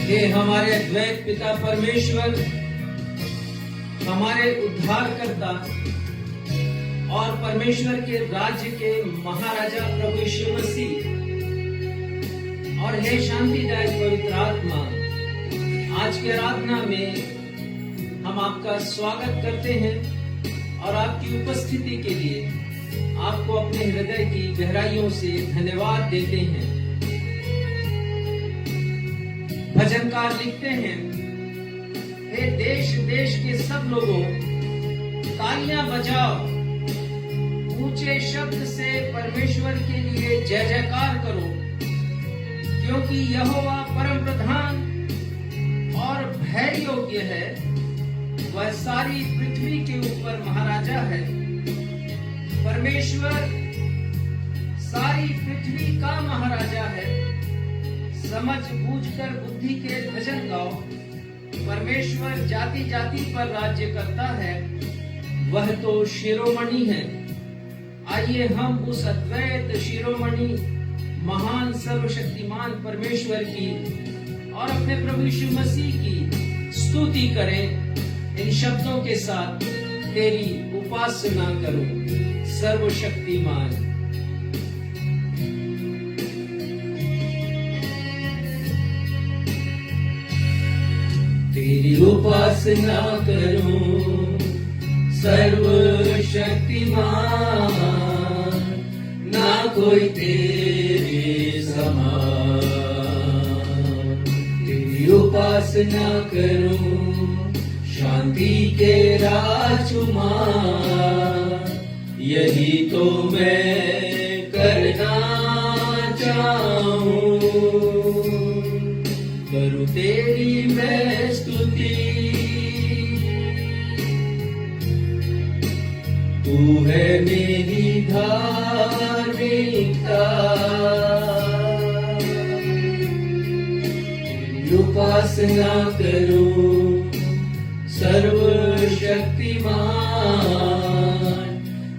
हे हमारे द्वैत पिता परमेश्वर, हमारे उद्धारकर्ता और परमेश्वर के राज्य के महाराजा प्रभु यीशु मसीह, और हे शांतिदायक पवित्र आत्मा, आज के आराधना में हम आपका स्वागत करते हैं और आपकी उपस्थिति के लिए आपको अपने हृदय की गहराइयों से धन्यवाद देते हैं। भजनकार लिखते हैं, हे देश देश के सब लोगों तालियां बजाओ, ऊंचे शब्द से परमेश्वर के लिए जय जयकार करो, क्योंकि यहोवा परम प्रधान और भय योग्य है, वह सारी पृथ्वी के ऊपर महाराजा है। परमेश्वर सारी पृथ्वी का महाराजा है। समझ बूझकर बुद्धि के भजन गाओ, परमेश्वर जाति जाति पर राज्य करता है, वह तो शिरोमणि है। आइए हम उस अद्वैत शिरोमणि महान सर्वशक्तिमान परमेश्वर की और अपने प्रभु यीशु मसीह की स्तुति करें। इन शब्दों के साथ तेरी उपासना करो सर्वशक्तिमान। तेरी उपासना करूं सर्वशक्तिमान, ना कोई तेरे समान। तेरी उपासना करूं शांति के राजकुमार, यही तो मैं करना चाहूं। करूं तेरी मैं स्तुति, तू है मेरी धार्मिकता। तेरी उपासना करूं सर्वशक्तिमान,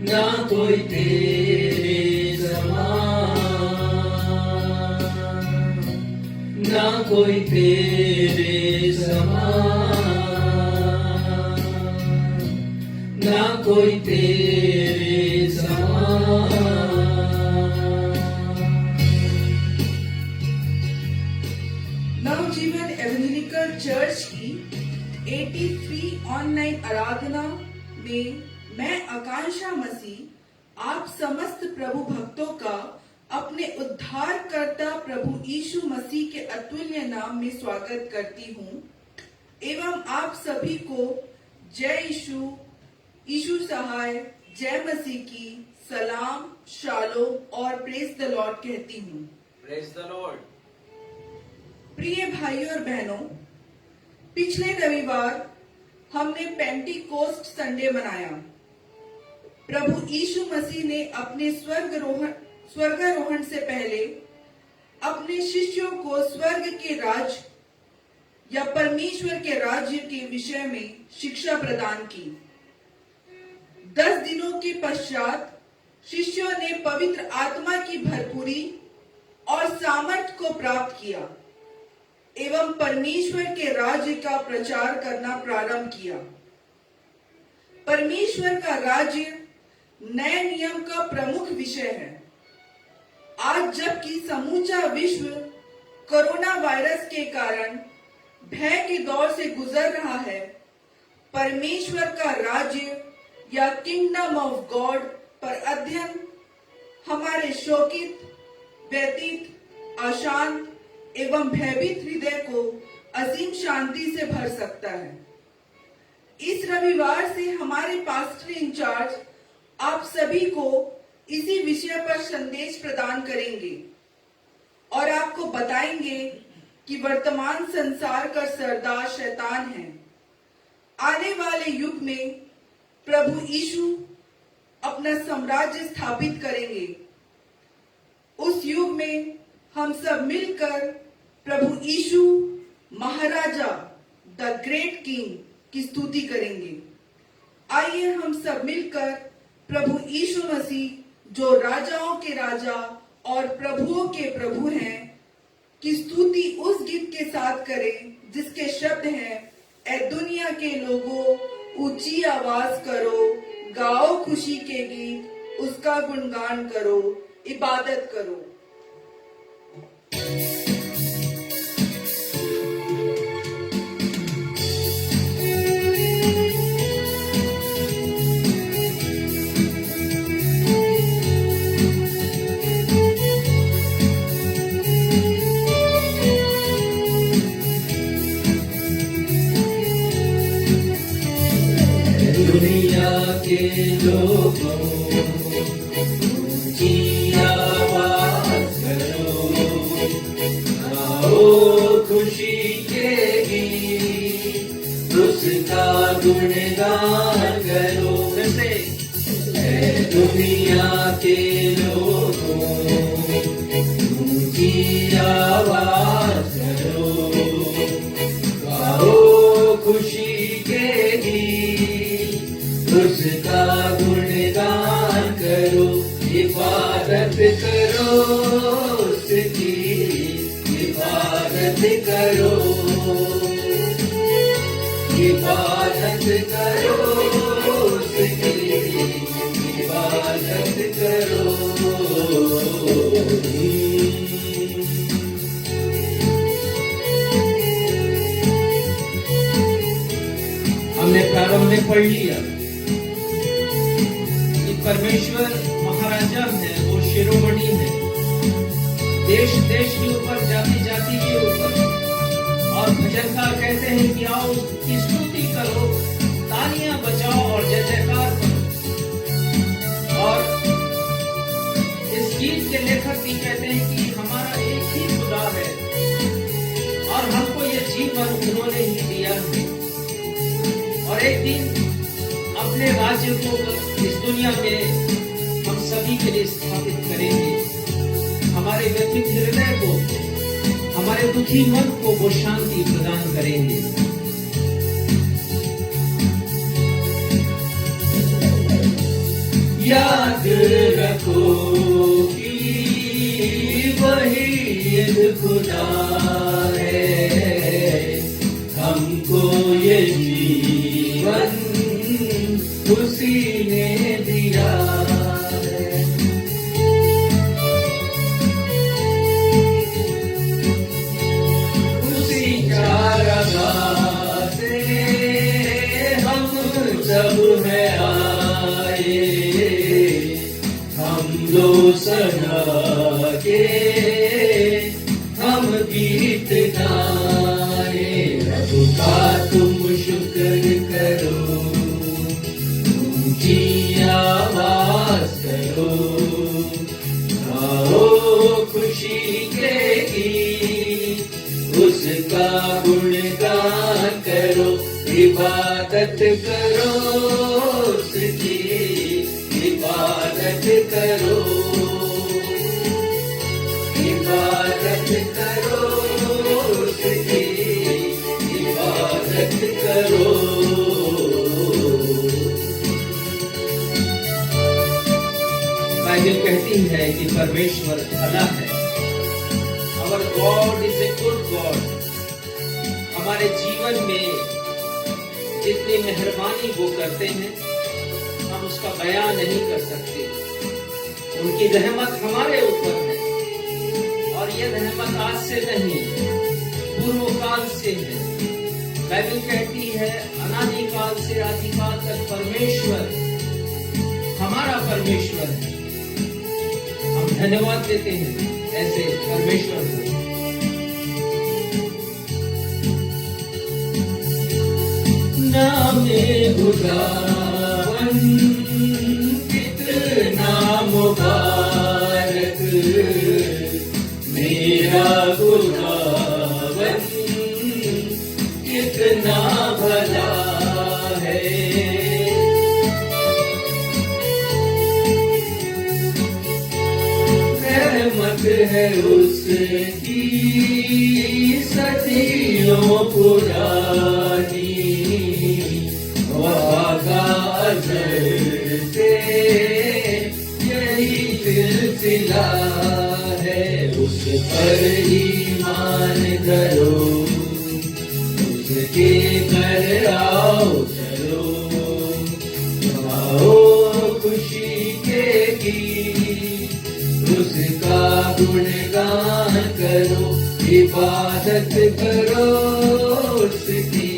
ना कोई तेरे समान, ना कोई तेरे समान, ना कोई तेरे समान। नवजीवन एवेंजेलिकल चर्च की 83 ऑनलाइन आराधना में मैं आकांक्षा मसीह आप समस्त प्रभु भक्तों का अपने उद्धारकर्ता प्रभु यीशु मसीह के अतुल्य नाम में स्वागत करती हूँ एवं आप सभी को जय यीशु, यीशु सहाय, जय मसीह की सलाम, शालोम और प्रेज द लॉर्ड कहती हूँ। Praise the Lord. प्रिय भाइयों और बहनों, पिछले रविवार हमने पेंटिकोस्ट संडे मनाया। प्रभु यीशु मसीह ने अपने स्वर्गारोहण से पहले अपने शिष्यों को स्वर्ग के राज या परमेश्वर के राज्य के विषय में शिक्षा प्रदान की। 10 दिनों के पश्चात शिष्यों ने पवित्र आत्मा की भरपूरी और सामर्थ को प्राप्त किया एवं परमेश्वर के राज्य का प्रचार करना प्रारंभ किया। परमेश्वर का राज्य नए नियम का प्रमुख विषय है। आज जबकि समूचा विश्व कोरोना वायरस के कारण भय के दौर से गुजर रहा है, परमेश्वर का राज्य या किंगडम ऑफ गॉड पर अध्ययन हमारे शोकित, व्यतीत, अशांत एवं भयभीत हृदय को असीम शांति से भर सकता है। इस रविवार से हमारे पास्टर इंचार्ज आप सभी को इसी विषय पर संदेश प्रदान करेंगे और आपको बताएंगे कि वर्तमान संसार का सरदार शैतान है। आने वाले युग में प्रभु यीशु अपना साम्राज्य स्थापित करेंगे। उस युग में हम सब मिलकर प्रभु यीशु महाराजा द ग्रेट किंग की स्तुति करेंगे। आइए हम सब मिलकर प्रभु यीशु मसीह जो राजाओं के राजा और प्रभुओं के प्रभु हैं कि स्तुति उस गीत के साथ करें जिसके शब्द हैं, ए दुनिया के लोगों ऊंची आवाज करो, गाओ खुशी के गीत, उसका गुणगान करो, इबादत करो। दुनिया के लोगों ऊंची आवाज करो, गाओ खुशी के गीत, उसका गुणगान करो। ऐ दुनिया के लोगों ऊंची आवाज करो, गाओ खुशी के गीत, उसका गुणगान करो, इबादत करो उसकी, इबादत करो, इबादत करो उसकी, इबादत करो। हमने प्रारंभ में पढ़ लिया कि परमेश्वर महाराजा है, वो शिरोमणि है, देश देश के ऊपर, जाति जाति के ऊपर। और भजनकार कहते हैं कि आओ उसकी स्तुति करो, तालियां बजाओ और जय जयकार करो। और इस गीत के लेखक भी कहते हैं कि हमारा एक ही खुदा है और हमको ये जीवन उन्होंने ही दिया है, और एक दिन अपने राज्य को इस दुनिया में हम सभी के लिए स्थापित करेंगे। हमारे व्यथित हृदय को, हमारे दुखी मन को वो शांति प्रदान करेंगे। याद रखो कि वही एक खुदा है, हमको ये जीवन उसी ने दिया है। उसी चारागाह से हम सब है आए, हम दो सदा के हम गीत गाए। प्रभु का तुम शुक्र करो, ऊंची आवाज करो, गाओ खुशी के गीत, उसका गुणगान करो, इबादत करो उसकी, इबादत करो, इबादत करो उसकी, इबादत करो। बाइबल कहती है कि परमेश्वर भला है। Our God is a good God। हमारे जीवन में जितनी मेहरबानी वो करते हैं हम उसका बयान नहीं कर सकते। उनकी रहमत हमारे ऊपर है, और ये रहमत आज से नहीं, पूर्व काल से है। बाइबल कहती है अनादि काल से आदिकाल तक परमेश्वर हमारा परमेश्वर है। हम धन्यवाद देते हैं ऐसे परमेश्वर को। नामे खुदावन कितना मुबारक, मेरा खुदावन कितना भला है। रहमत है उसकी सदियों पुरानी, वफा से यही सिलसिला है। उस पर ईमान करो, उसके घर आओ चलो, आओ खुशी के गीत, उसका गुणगान करो, इबादत करो उसकी,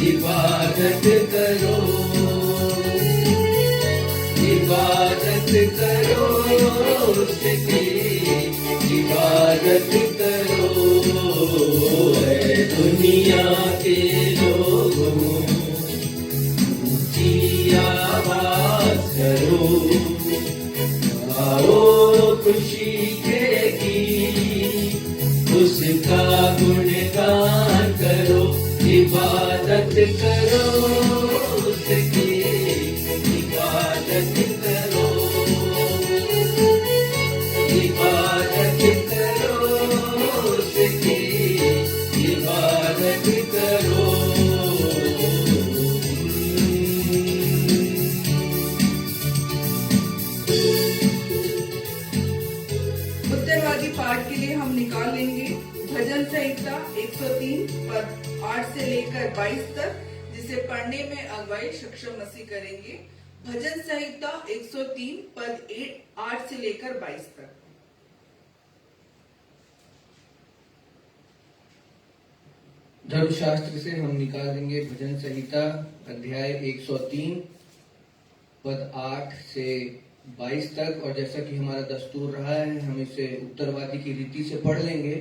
इबादत करो, इबादत करो उसकी, इबादत करो। ऐ दुनिया के लोगों, ऊंची आवाज करो, आओ खुशी के गीत, उसका गुणगान करो, इबादत करो उसकी, इबादत करो, इबादत करो उसकी, इबादत करो। उत्तरवादी पाठ के लिए हम निकाल लेंगे भजन संहिता 103 पद 8 से लेकर 22 तक, जिसे पढ़ने में अगुवाई सक्षम मसीह करेंगे। भजन संहिता 103 पद 8 से लेकर 22 तक। धर्मशास्त्र से हम निकाल देंगे भजन संहिता अध्याय 103 पद 8 से 22 तक, और जैसा कि हमारा दस्तूर रहा है हम इसे उत्तरवादी की रीति से पढ़ लेंगे,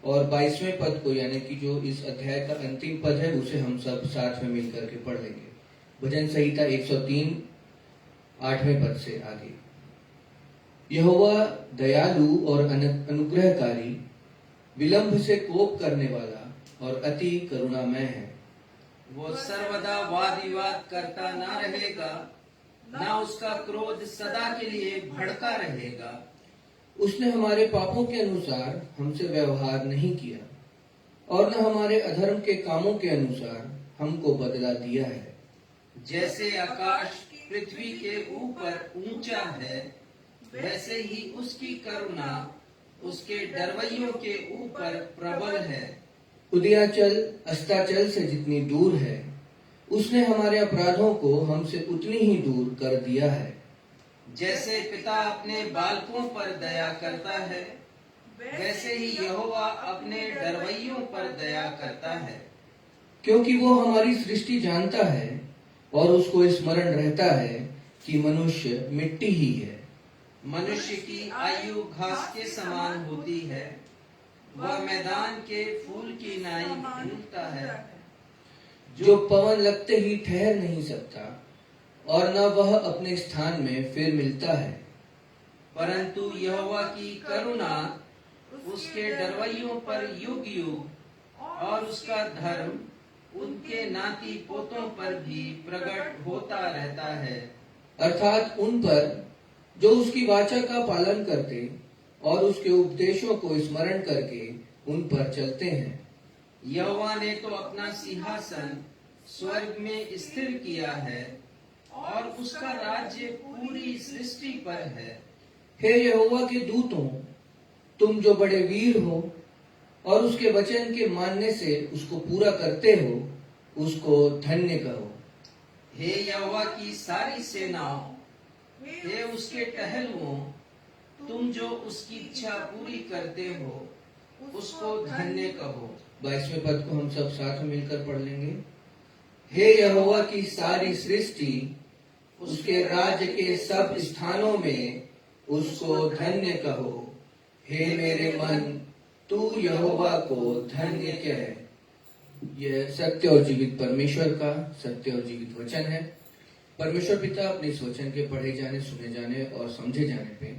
और 22वें पद को यानी कि जो इस अध्याय का अंतिम पद है उसे हम सब साथ में मिलकर के पढ़ लेंगे। भजन संहिता 103 8वें पद से आगे। यहोवा दयालु और अनुग्रहकारी, विलंब से कोप करने वाला और अति करुणामय है। वो सर्वदा वाद विवाद करता ना रहेगा, ना उसका क्रोध सदा के लिए भड़का रहेगा। उसने हमारे पापों के अनुसार हमसे व्यवहार नहीं किया, और न हमारे अधर्म के कामों के अनुसार हमको बदला दिया है। जैसे आकाश पृथ्वी के ऊपर ऊंचा है, वैसे ही उसकी करुणा उसके डरवैयों के ऊपर प्रबल है। उदयाचल अस्ताचल से जितनी दूर है, उसने हमारे अपराधों को हमसे उतनी ही दूर कर दिया है। जैसे पिता अपने बालकों पर दया करता है, वैसे ही यहोवा अपने डरवैयों पर दया करता है। क्योंकि वो हमारी सृष्टि जानता है और उसको स्मरण रहता है कि मनुष्य मिट्टी ही है। मनुष्य की आयु घास के समान होती है, वह मैदान के फूल की नाई ढूंढता है, जो पवन लगते ही ठहर नहीं सकता, और न वह अपने स्थान में फिर मिलता है। परंतु यहोवा की करुणा उसके डरवैयों पर युग युग, और उसका धर्म उनके नाती पोतों पर भी प्रकट होता रहता है। अर्थात उन पर जो उसकी वाचा का पालन करते और उसके उपदेशों को स्मरण करके उन पर चलते हैं। यहोवा ने तो अपना सिंहासन स्वर्ग में स्थिर किया है, और उसका राज्य पूरी सृष्टि पर है। हे यहोवा के दूतों, तुम जो बड़े वीर हो और उसके वचन के मानने से उसको पूरा करते हो, उसको धन्य कहो। हे यहोवा की सारी सेनाओं, हे उसके टहलुओं, तुम जो उसकी इच्छा पूरी करते हो, उसको धन्य कहो। 22वें पद को हम सब साथ में मिलकर पढ़ लेंगे। हे यहोवा की सारी सृष्टि, उसके राज्य के सब स्थानों में उसको धन्य कहो। हे मेरे मन, तू यहोवा को धन्य कह। यह सत्य और जीवित परमेश्वर का सत्य और जीवित वचन है। परमेश्वर पिता अपने इस वचन के पढ़े जाने, सुने जाने और समझे जाने पे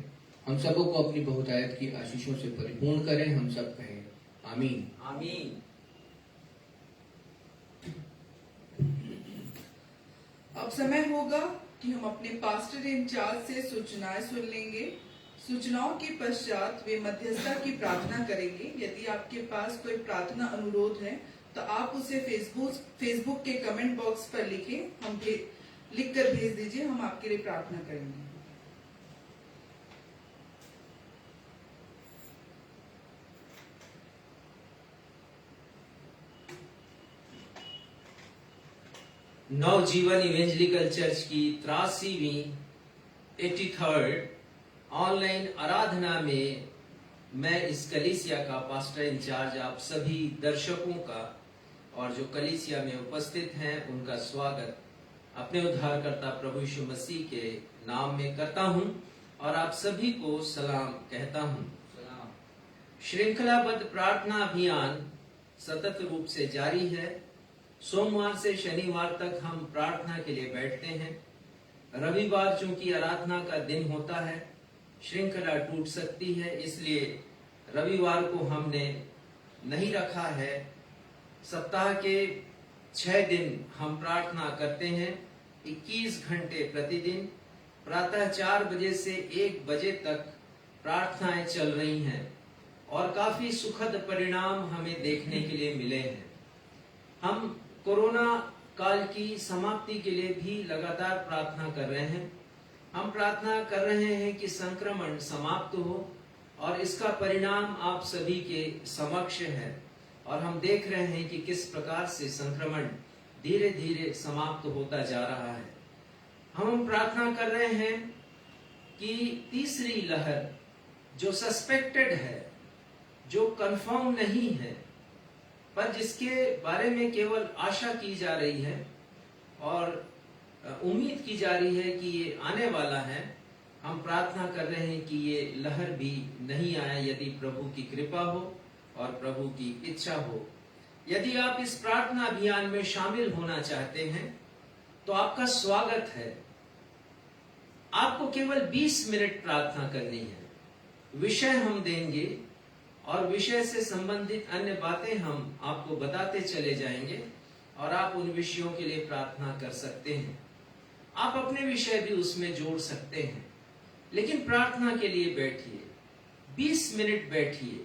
हम सबों को अपनी बहुतायत की आशीषों से परिपूर्ण करें। हम सब कहें आमीन। आमीन। अब समय होगा कि हम अपने पास्टर इंचार्ज से सूचनाएं सुन लेंगे। सूचनाओं के पश्चात वे मध्यस्थता की प्रार्थना करेंगे। यदि आपके पास कोई प्रार्थना अनुरोध है तो आप उसे फेसबुक के कमेंट बॉक्स पर लिखें, हम लिख कर भेज दीजिए, हम आपके लिए प्रार्थना करेंगे। नवजीवन इवेंजलिकल चर्च की 83वीं 83rd ऑनलाइन आराधना में मैं इस कलीसिया का पास्टर इंचार्ज आप सभी दर्शकों का और जो कलीसिया में उपस्थित हैं उनका स्वागत अपने उद्धारकर्ता प्रभु यीशु मसीह के नाम में करता हूं और आप सभी को सलाम कहता हूं। श्रृंखलाबद्ध प्रार्थना अभियान सतत रूप से जारी है। सोमवार से शनिवार तक हम प्रार्थना के लिए बैठते हैं। रविवार चूंकि आराधना का दिन होता है, श्रृंखला टूट सकती है, इसलिए रविवार को हमने नहीं रखा है। सप्ताह के 6 दिन हम प्रार्थना करते हैं, 21 घंटे प्रतिदिन। प्रातः 4 बजे से 1 बजे तक प्रार्थनाएं चल रही हैं और काफी सुखद परिणाम हमें देखने के लिए मिले हैं। हम कोरोना काल की समाप्ति के लिए भी लगातार प्रार्थना कर रहे हैं। हम प्रार्थना कर रहे हैं कि संक्रमण समाप्त हो और इसका परिणाम आप सभी के समक्ष है और हम देख रहे हैं कि किस प्रकार से संक्रमण धीरे धीरे समाप्त होता जा रहा है। हम प्रार्थना कर रहे हैं कि तीसरी लहर जो सस्पेक्टेड है, जो कंफर्म नहीं है, पर जिसके बारे में केवल आशा की जा रही है और उम्मीद की जा रही है कि ये आने वाला है, हम प्रार्थना कर रहे हैं कि ये लहर भी नहीं आए यदि प्रभु की कृपा हो और प्रभु की इच्छा हो। यदि आप इस प्रार्थना अभियान में शामिल होना चाहते हैं तो आपका स्वागत है। आपको केवल 20 मिनट प्रार्थना करनी है। विषय हम देंगे और विषय से संबंधित अन्य बातें हम आपको बताते चले जाएंगे और आप उन विषयों के लिए प्रार्थना कर सकते हैं। आप अपने विषय भी उसमें जोड़ सकते हैं, लेकिन प्रार्थना के लिए बैठिए। 20 मिनट बैठिए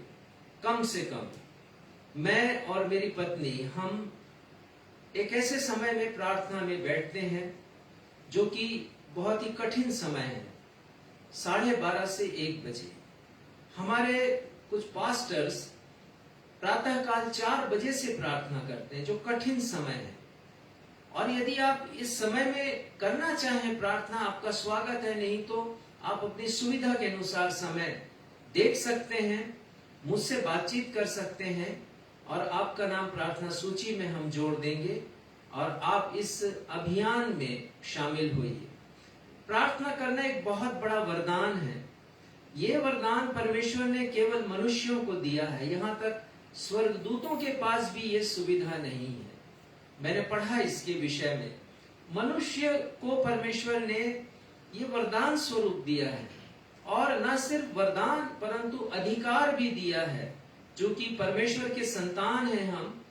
कम से कम। मैं और मेरी पत्नी हम एक ऐसे समय में प्रार्थना में बैठते हैं जो कि बहुत ही कठिन समय है। 12:30 से 1 बजे हमारे कुछ पास्टर्स प्रातःकाल 4 बजे से प्रार्थना करते हैं, जो कठिन समय है। और यदि आप इस समय में करना चाहें प्रार्थना, आपका स्वागत है। नहीं तो आप अपनी सुविधा के अनुसार समय देख सकते हैं, मुझसे बातचीत कर सकते हैं और आपका नाम प्रार्थना सूची में हम जोड़ देंगे और आप इस अभियान में शामिल होइए। प्रार्थना करना एक बहुत बड़ा वरदान है। ये वरदान परमेश्वर ने केवल मनुष्यों को दिया है, यहाँ तक स्वर्गदूतों के पास भी ये सुविधा नहीं है। मैंने पढ़ा इसके विषय में। मनुष्य को परमेश्वर ने ये वरदान स्वरूप दिया है और न सिर्फ वरदान परंतु अधिकार भी दिया है। जो कि परमेश्वर के संतान हैं हम,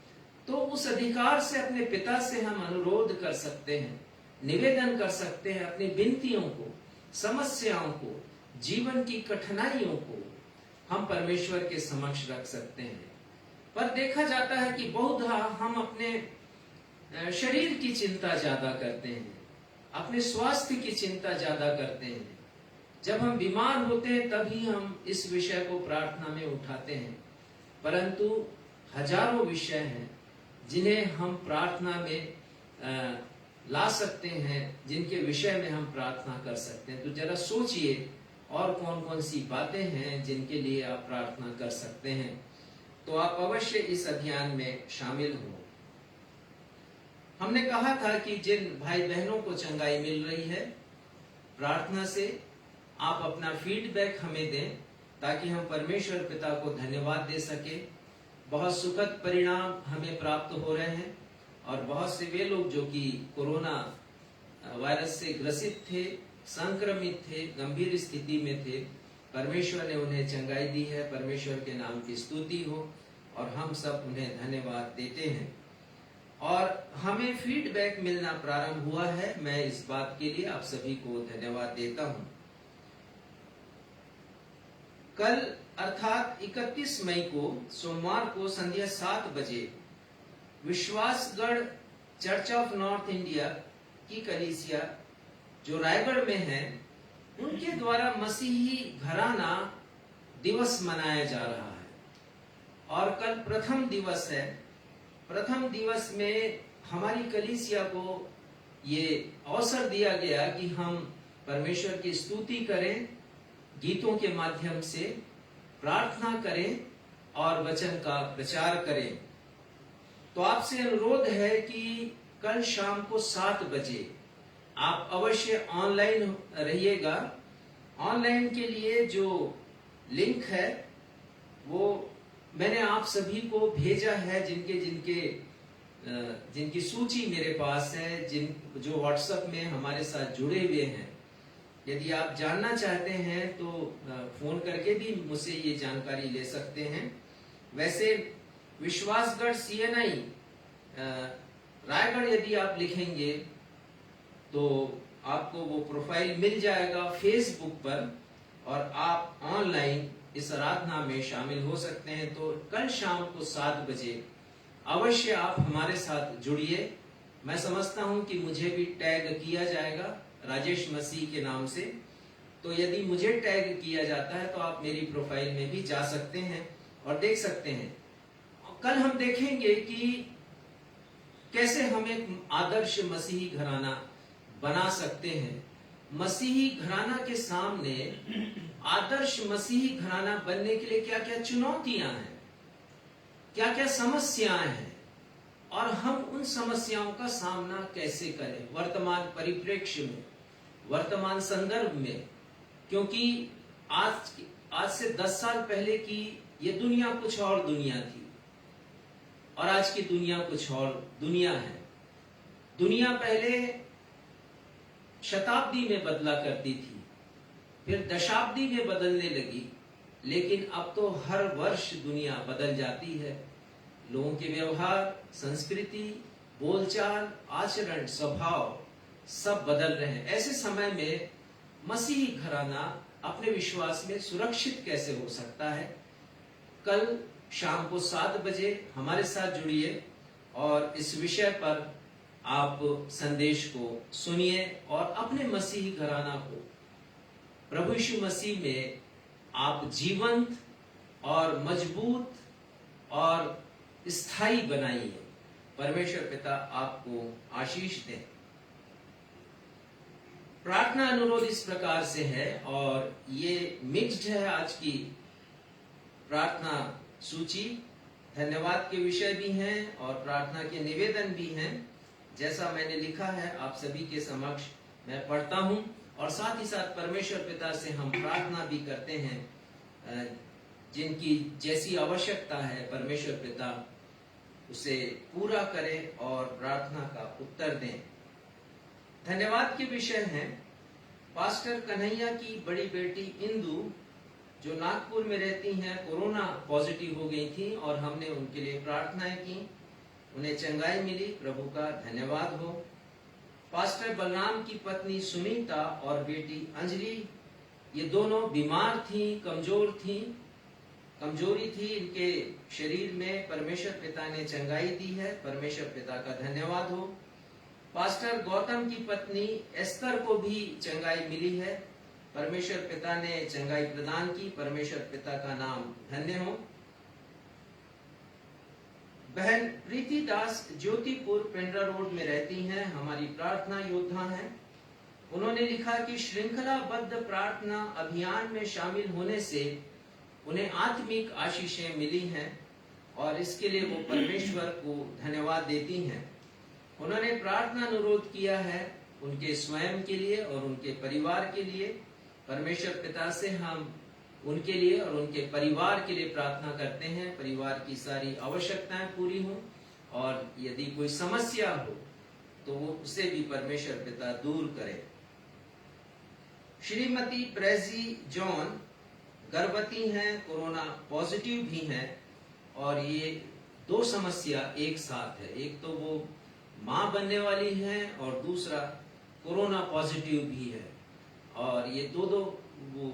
तो उस अधिकार से अपने पिता से हम अनुरोध कर सकते हैं, निवेदन कर सकते हैं, अपनी विनतियों को, समस्याओं को, जीवन की कठिनाइयों को हम परमेश्वर के समक्ष रख सकते हैं। पर देखा जाता है कि बहुधा हम अपने शरीर की चिंता ज्यादा करते हैं, अपने स्वास्थ्य की चिंता ज्यादा करते हैं। जब हम बीमार होते हैं तभी हम इस विषय को प्रार्थना में उठाते हैं, परंतु हजारों विषय हैं जिन्हें हम प्रार्थना में ला सकते हैं, जिनके विषय में हम प्रार्थना कर सकते हैं। तो जरा सोचिए और कौन कौन सी बातें हैं जिनके लिए आप प्रार्थना कर सकते हैं। तो आप अवश्य इस अभियान में शामिल हो। हमने कहा था कि जिन भाई बहनों को चंगाई मिल रही है प्रार्थना से, आप अपना फीडबैक हमें दें ताकि हम परमेश्वर पिता को धन्यवाद दे सके। बहुत सुखद परिणाम हमें प्राप्त हो रहे हैं और बहुत से वे लोग जो कि कोरोना वायरस से ग्रसित थे, संक्रमित थे, गंभीर स्थिति में थे, परमेश्वर ने उन्हें चंगाई दी है। परमेश्वर के नाम की स्तुति हो और हम सब उन्हें धन्यवाद देते हैं। और हमें फीडबैक मिलना प्रारंभ हुआ है। मैं इस बात के लिए आप सभी को धन्यवाद देता हूं। कल अर्थात 31 मई को सोमवार को संध्या 7 बजे विश्वासगढ़ चर्च ऑफ नॉर्थ इंडिया की कलीसिया जो रायगढ़ में है, उनके द्वारा मसीही घराना दिवस मनाया जा रहा है। और कल प्रथम दिवस है। प्रथम दिवस में हमारी कलीसिया को ये अवसर दिया गया कि हम परमेश्वर की स्तुति करें, गीतों के माध्यम से प्रार्थना करें और वचन का प्रचार करें। तो आपसे अनुरोध है कि कल शाम को 7 बजे आप अवश्य ऑनलाइन रहिएगा। ऑनलाइन के लिए जो लिंक है वो मैंने आप सभी को भेजा है, जिनकी सूची मेरे पास है, जो व्हाट्सएप में हमारे साथ जुड़े हुए हैं। यदि आप जानना चाहते हैं तो फोन करके भी मुझसे ये जानकारी ले सकते हैं। वैसे विश्वासगढ़ CNI रायगढ़ यदि आप लिखेंगे तो आपको वो प्रोफाइल मिल जाएगा फेसबुक पर, और आप ऑनलाइन इस आराधना में शामिल हो सकते हैं। तो कल शाम को 7 बजे अवश्य आप हमारे साथ जुड़िए। मैं समझता हूं कि मुझे भी टैग किया जाएगा राजेश मसीह के नाम से। तो यदि मुझे टैग किया जाता है तो आप मेरी प्रोफाइल में भी जा सकते हैं और देख सकते हैं। कल हम देखेंगे कि कैसे हम एक आदर्श मसीही घराना बना सकते हैं। मसीही घराना के सामने आदर्श मसीही घराना बनने के लिए क्या क्या चुनौतियां हैं, क्या क्या समस्याएं हैं, और हम उन समस्याओं का सामना कैसे करें वर्तमान परिप्रेक्ष्य में, वर्तमान संदर्भ में। क्योंकि आज से 10 साल पहले की ये दुनिया कुछ और दुनिया थी और आज की दुनिया कुछ और दुनिया है। दुनिया पहले शताब्दी में बदला करती थी, फिर दशाब्दी में बदलने लगी, लेकिन अब तो हर वर्ष दुनिया बदल जाती है। लोगों के व्यवहार, संस्कृति, बोलचाल, आचरण, स्वभाव सब बदल रहे हैं। ऐसे समय में मसीही घराना अपने विश्वास में सुरक्षित कैसे हो सकता है? कल शाम को 7 बजे हमारे साथ जुड़िए और इस विषय पर आप संदेश को सुनिए और अपने मसीही घराना को प्रभु यीशु मसीह में आप जीवंत और मजबूत और स्थायी बनाइए। परमेश्वर पिता आपको आशीष दे। प्रार्थना अनुरोध इस प्रकार से है, और ये मिक्स्ड है आज की प्रार्थना सूची। धन्यवाद के विषय भी हैं और प्रार्थना के निवेदन भी हैं। जैसा मैंने लिखा है आप सभी के समक्ष मैं पढ़ता हूं, और साथ ही साथ परमेश्वर पिता से हम प्रार्थना भी करते हैं। जिनकी जैसी आवश्यकता है परमेश्वर पिता उसे पूरा करें और प्रार्थना का उत्तर दें। धन्यवाद के विषय हैं पास्टर कन्हैया की बड़ी बेटी इंदु, जो नागपुर में रहती हैं, कोरोना पॉजिटिव हो गई थी और हमने उनके लिए प्रार्थनाएं की, उन्हें चंगाई मिली। प्रभु का धन्यवाद हो। पास्टर बलराम की पत्नी सुनीता और बेटी अंजलि, ये दोनों बीमार थी, कमजोरी थी इनके शरीर में, परमेश्वर पिता ने चंगाई दी है। परमेश्वर पिता का धन्यवाद हो। पास्टर गौतम की पत्नी एस्तर को भी चंगाई मिली है। परमेश्वर पिता ने चंगाई प्रदान की। परमेश्वर पिता का नाम धन्य हो। बहन प्रीति दास ज्योतिपुर पेंड्रा रोड में रहती हैं, हमारी प्रार्थना योद्धा हैं। उन्होंने लिखा कि श्रृंखलाबद्ध प्रार्थना अभियान में शामिल होने से उन्हें आत्मिक आशीषें मिली हैं और इसके लिए वो परमेश्वर को धन्यवाद देती हैं। उन्होंने प्रार्थना अनुरोध किया है उनके स्वयं के लिए और उनके परिवार के लिए। परमेश्वर पिता से हम उनके लिए और उनके परिवार के लिए प्रार्थना करते हैं, परिवार की सारी आवश्यकताएं पूरी हों, और यदि कोई समस्या हो तो वो उसे भी परमेश्वर पिता दूर करे। श्रीमती प्रेजी जॉन गर्भवती हैं, कोरोना पॉजिटिव भी हैं, और ये 2 समस्या एक साथ है। एक तो वो मां बनने वाली हैं और दूसरा कोरोना पॉजिटिव भी है, और ये दो वो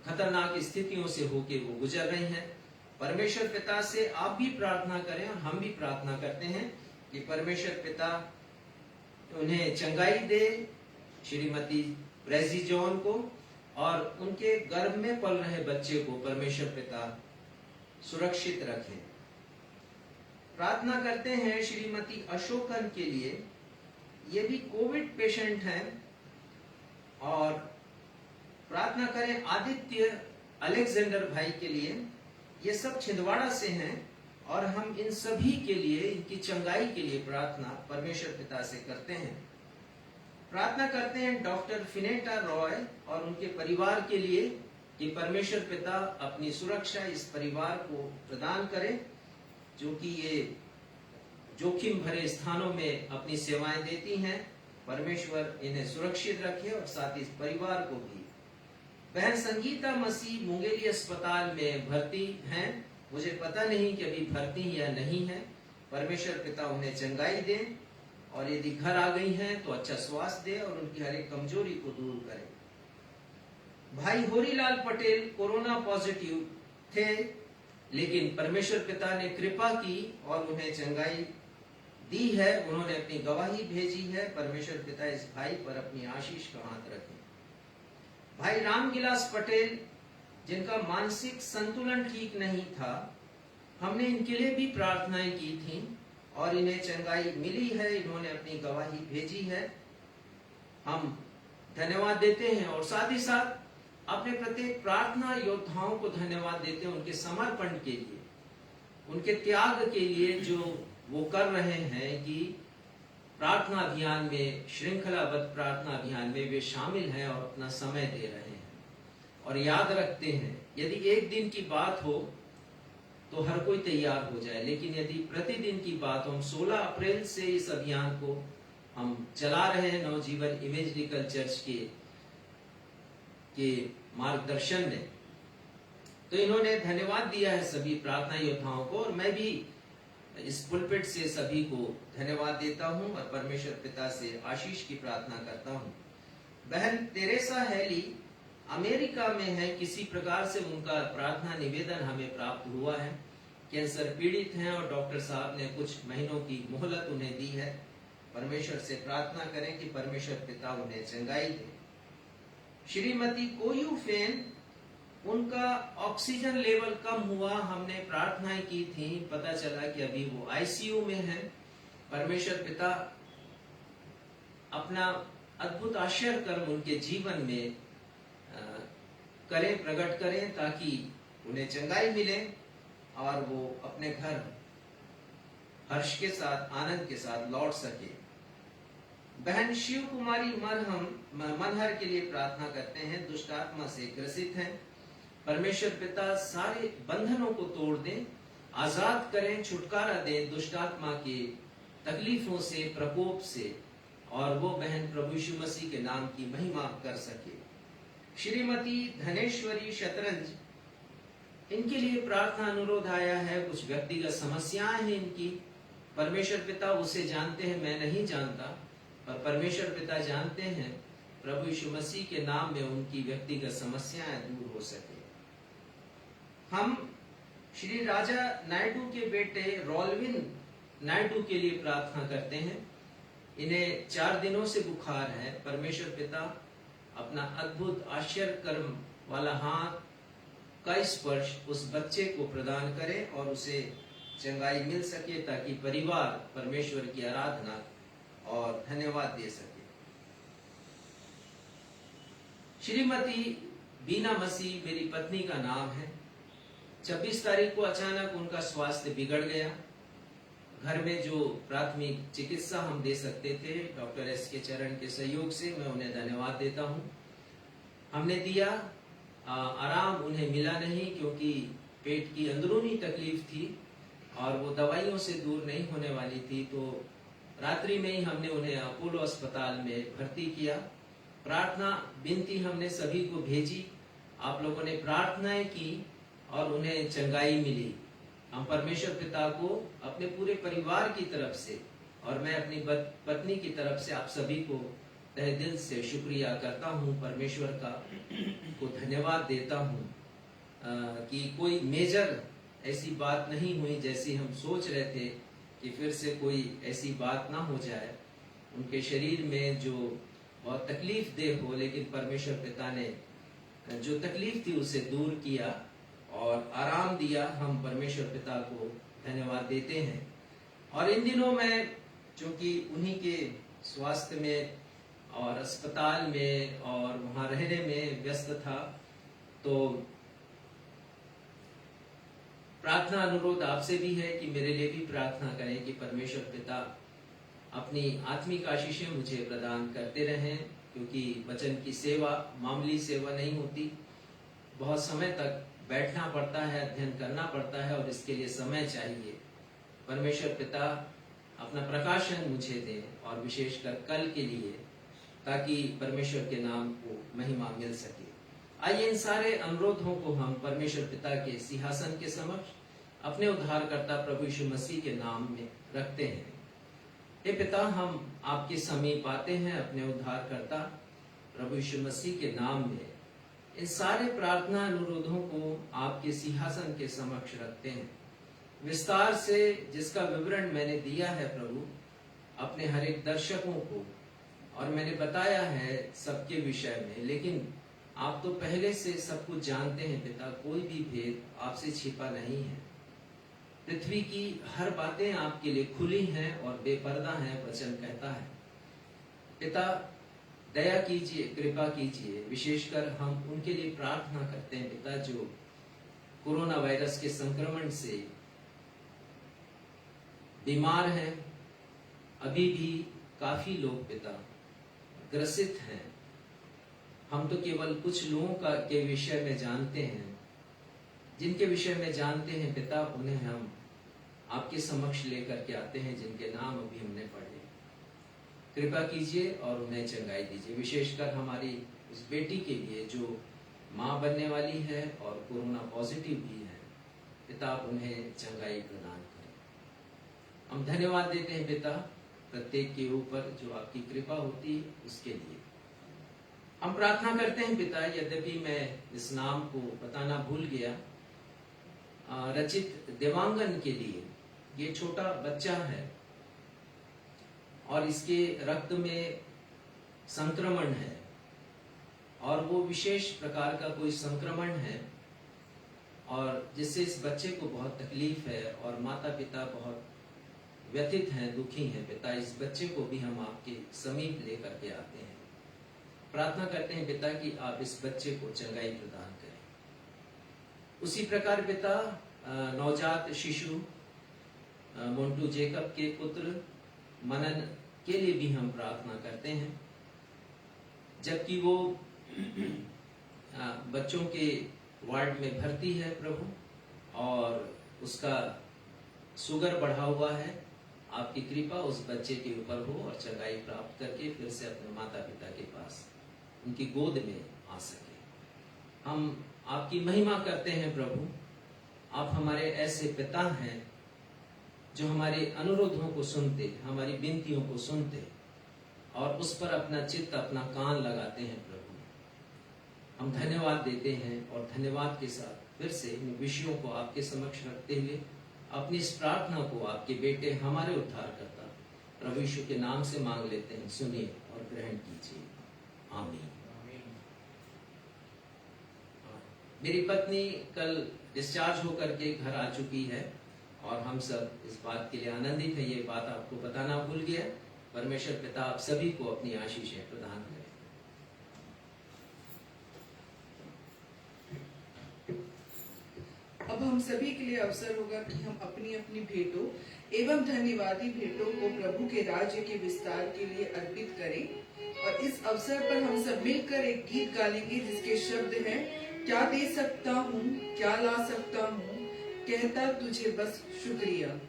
खतरनाक स्थितियों से होके वो गुजर रही हैं। परमेश्वर पिता से आप भी प्रार्थना करें और हम भी प्रार्थना करते हैं कि परमेश्वर पिता उन्हें चंगाई दे, श्रीमती प्रेजी जॉन को, और उनके गर्भ में पल रहे बच्चे को परमेश्वर पिता सुरक्षित रखें। प्रार्थना करते हैं श्रीमती अशोकन के लिए। ये भी कोविड पेशेंट हैं। और प्रार्थना करें आदित्य अलेक्जेंडर भाई के लिए। ये सब छिंदवाड़ा से हैं और हम इन सभी के लिए, इनकी चंगाई के लिए प्रार्थना परमेश्वर पिता से करते हैं। प्रार्थना करते हैं डॉक्टर फिनेटा रॉय और उनके परिवार के लिए कि परमेश्वर पिता अपनी सुरक्षा इस परिवार को प्रदान करें, जो कि ये जोखिम भरे स्थानों में अपनी सेवाएं देती हैं। परमेश्वर इन्हें सुरक्षित रखे और साथ ही इस परिवार को भी। बहन संगीता मसीह मुंगेली अस्पताल में भर्ती हैं। मुझे पता नहीं कि अभी भर्ती या नहीं है। परमेश्वर पिता उन्हें चंगाई दे और यदि घर आ गई हैं तो अच्छा स्वास्थ्य दे और उनकी हर एक कमजोरी को दूर करे। भाई होरीलाल पटेल कोरोना पॉजिटिव थे, लेकिन परमेश्वर पिता ने कृपा की और उन्हें चंगाई दी है। उन्होंने अपनी गवाही भेजी है। परमेश्वर पिता इस भाई पर अपनी आशीष का हाथ रखे। भाई रामगिलास पटेल, जिनका मानसिक संतुलन ठीक नहीं था, हमने इनके लिए भी प्रार्थनाएं की थी और इन्हें चंगाई मिली है। इन्होंने अपनी गवाही भेजी है। हम धन्यवाद देते हैं और साथ ही साथ अपने प्रत्येक प्रार्थना योद्धाओं को धन्यवाद देते हैं उनके समर्पण के लिए, उनके त्याग के लिए जो वो कर रहे हैं कि प्रार्थना अभियान में, श्रृंखलाबद्ध प्रार्थना अभियान में वे शामिल हैं और अपना समय दे रहे हैं। और याद रखते हैं, यदि एक दिन की बात हो तो हर कोई तैयार हो जाए, लेकिन यदि प्रतिदिन की बात हो, हम 16 अप्रैल से इस अभियान को हम चला रहे हैं नवजीवन इवेंजेलिकल चर्च के मार्गदर्शन में। तो इन्होंने धन्यवाद दिया है सभी प्रार्थना योद्धाओं को और मैं भी इस पुलपिट से सभी को धन्यवाद देता हूं और परमेश्वर पिता से आशीष की प्रार्थना करता हूं। बहन तेरेसा हैली अमेरिका में है। किसी प्रकार से उनका प्रार्थना निवेदन हमें प्राप्त हुआ है। कैंसर पीड़ित हैं और डॉक्टर साहब ने कुछ महीनों की मोहलत उन्हें दी है। परमेश्वर से प्रार्थना करें कि परमेश्वर पिता उन्हें चंगाई दे। श्रीमती कोयू फेन, उनका ऑक्सीजन लेवल कम हुआ। हमने प्रार्थनाएं की थी, पता चला कि अभी वो आईसीयू में है। परमेश्वर पिता अपना अद्भुत आश्चर्य कर्म उनके जीवन में करें, प्रकट करें, ताकि उन्हें चंगाई मिले और वो अपने घर हर्ष के साथ, आनंद के साथ लौट सके। बहन शिव कुमारी मनहर के लिए प्रार्थना करते हैं। दुष्ट आत्मा से ग्रसित हैं। परमेश्वर पिता सारे बंधनों को तोड़ दें, आजाद करें, छुटकारा दें दुष्ट आत्मा के तकलीफों से, प्रकोप से, और वो बहन प्रभु यीशु मसीह के नाम की महिमा कर सके। श्रीमती धनेश्वरी शतरंज, इनके लिए प्रार्थना अनुरोध आया है। कुछ व्यक्तिगत समस्याएं हैं इनकी। परमेश्वर पिता उसे जानते हैं, मैं नहीं जानता, और परमेश्वर पिता जानते हैं। प्रभु यीशु मसीह के नाम में उनकी व्यक्तिगत समस्याएं दूर हो सके। हम श्री राजा नायडू के बेटे रोलविन नायडू के लिए प्रार्थना करते हैं। इन्हें 4 दिनों से बुखार है। परमेश्वर पिता अपना अद्भुत आश्चर्य कर्म वाला हाथ का स्पर्श उस बच्चे को प्रदान करे और उसे चंगाई मिल सके, ताकि परिवार परमेश्वर की आराधना और धन्यवाद दे सके। श्रीमती बीना मसीह मेरी पत्नी का नाम है। 26 तारीख को अचानक उनका स्वास्थ्य बिगड़ गया। घर में जो प्राथमिक चिकित्सा हम दे सकते थे, डॉक्टर एस के चरण के सहयोग से, मैं उन्हें धन्यवाद देता हूं, हमने दिया। आराम उन्हें मिला नहीं, क्योंकि पेट की अंदरूनी तकलीफ थी और वो दवाइयों से दूर नहीं होने वाली थी। तो रात्रि में ही हमने उन्हें अपोलो अस्पताल में भर्ती किया। प्रार्थना विनती हमने सभी को भेजी। आप लोगों ने प्रार्थनाएं की और उन्हें चंगाई मिली। हम परमेश्वर पिता को अपने पूरे परिवार की तरफ से और मैं अपनी पत्नी की तरफ से आप सभी को तहे दिल से शुक्रिया करता हूं, परमेश्वर का को धन्यवाद देता हूं कि कोई मेजर ऐसी बात नहीं हुई जैसी हम सोच रहे थे कि फिर से कोई ऐसी बात ना हो जाए उनके शरीर में जो बहुत तकलीफ दे हो, लेकिन परमेश्वर पिता ने जो तकलीफ थी उसे दूर किया और आराम दिया। हम परमेश्वर पिता को धन्यवाद देते हैं। और इन दिनों में चूंकि उन्हीं के स्वास्थ्य में और अस्पताल में और वहाँ रहने में व्यस्त था, तो प्रार्थना अनुरोध आपसे भी है कि मेरे लिए भी प्रार्थना करें कि परमेश्वर पिता अपनी आत्मिक आशीषें मुझे प्रदान करते रहें, क्योंकि वचन की सेवा मामूली सेवा नहीं होती। बहुत समय तक बैठना पड़ता है, अध्ययन करना पड़ता है और इसके लिए समय चाहिए। परमेश्वर पिता अपना प्रकाशन मुझे दे और विशेषकर कल के लिए, ताकि परमेश्वर के नाम को महिमा मिल सके। आइए इन सारे अनुरोधों को हम परमेश्वर पिता के सिंहासन के समक्ष अपने उद्धारकर्ता प्रभु यीशु मसीह के नाम में रखते हैं। हे पिता, हम आपके समीप आते हैं अपने उद्धारकर्ता प्रभु यीशु मसीह के नाम में। इन सारे प्रार्थना अनुरोधों को आपके सिंहासन के समक्ष रखते हैं। विस्तार से जिसका विवरण मैंने दिया है प्रभु अपने हर एक दर्शकों को, और मैंने बताया है सबके विषय में, लेकिन आप तो पहले से सब कुछ जानते हैं पिता। कोई भी भेद आपसे छिपा नहीं है। पृथ्वी की हर बातें आपके लिए खुली हैं और बेपर्दा हैं, वचन कहता है। पिता, दया कीजिए, कृपा कीजिए। विशेषकर हम उनके लिए प्रार्थना करते हैं पिता जो कोरोना वायरस के संक्रमण से बीमार हैं। अभी भी काफी लोग पिता ग्रसित हैं। हम तो केवल कुछ लोगों के विषय में जानते हैं। जिनके विषय में जानते हैं पिता, उन्हें हम आपके समक्ष लेकर के आते हैं, जिनके नाम अभी हमने पढ़े। कृपा कीजिए और उन्हें चंगाई दीजिए। विशेषकर हमारी उस बेटी के लिए जो माँ बनने वाली है और कोरोना पॉजिटिव भी है, पिता उन्हें चंगाई प्रदान करें। हम धन्यवाद देते हैं पिता प्रत्येक के ऊपर जो आपकी कृपा होती है उसके लिए। हम प्रार्थना करते हैं पिता, यद्यपि मैं इस नाम को बताना भूल गया, रचित देवांगन के लिए। ये छोटा बच्चा है और इसके रक्त में संक्रमण है, और वो विशेष प्रकार का कोई संक्रमण है, और जिससे इस बच्चे को बहुत तकलीफ है और माता पिता बहुत व्यथित हैं, दुखी हैं पिता। इस बच्चे को भी हम आपके समीप लेकर के आते हैं। प्रार्थना करते हैं पिता कि आप इस बच्चे को चंगाई प्रदान करें। उसी प्रकार पिता नवजात शिशु मोंटू जेकब के पुत्र मनन के लिए भी हम प्रार्थना करते हैं। जबकि वो बच्चों के वार्ड में भर्ती है प्रभु, और उसका शुगर बढ़ा हुआ है, आपकी कृपा उस बच्चे के ऊपर हो और चंगाई प्राप्त करके फिर से अपने माता पिता के पास उनकी गोद में आ सके। हम आपकी महिमा करते हैं प्रभु। आप हमारे ऐसे पिता हैं जो हमारे अनुरोधों को सुनते, हमारी विनतियों को सुनते और उस पर अपना चित्त, अपना कान लगाते हैं प्रभु। हम धन्यवाद देते हैं और धन्यवाद के साथ फिर से इन विषयों को आपके समक्ष रखते हुए अपनी इस प्रार्थना को आपके बेटे हमारे उद्धारकर्ता प्रभु यीशु के नाम से मांग लेते हैं। सुनिए और ग्रहण कीजिए। आमीन। मेरी पत्नी कल डिस्चार्ज होकर के घर आ चुकी है और हम सब इस बात के लिए आनंदित है। ये बात आपको बताना भूल गया। परमेश्वर पिता आप सभी को अपनी आशीषें प्रदान करें। अब हम सभी के लिए अवसर होगा कि हम अपनी अपनी भेंटों एवं धन्यवादी भेंटों को प्रभु के राज्य के विस्तार के लिए अर्पित करें। और इस अवसर पर हम सब मिलकर एक गीत गाएंगे जिसके शब्द हैं, क्या दे सकता हूँ, क्या ला सकता हूँ, कहता तुझे बस शुक्रिया।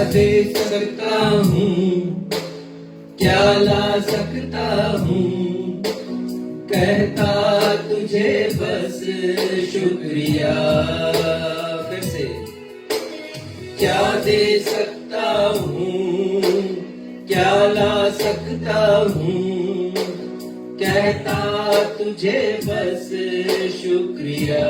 दे सकता हूँ, क्या ला सकता हूँ, कहता तुझे बस शुक्रिया। फिर से क्या दे सकता हूँ, क्या ला सकता हूँ, कहता तुझे बस शुक्रिया।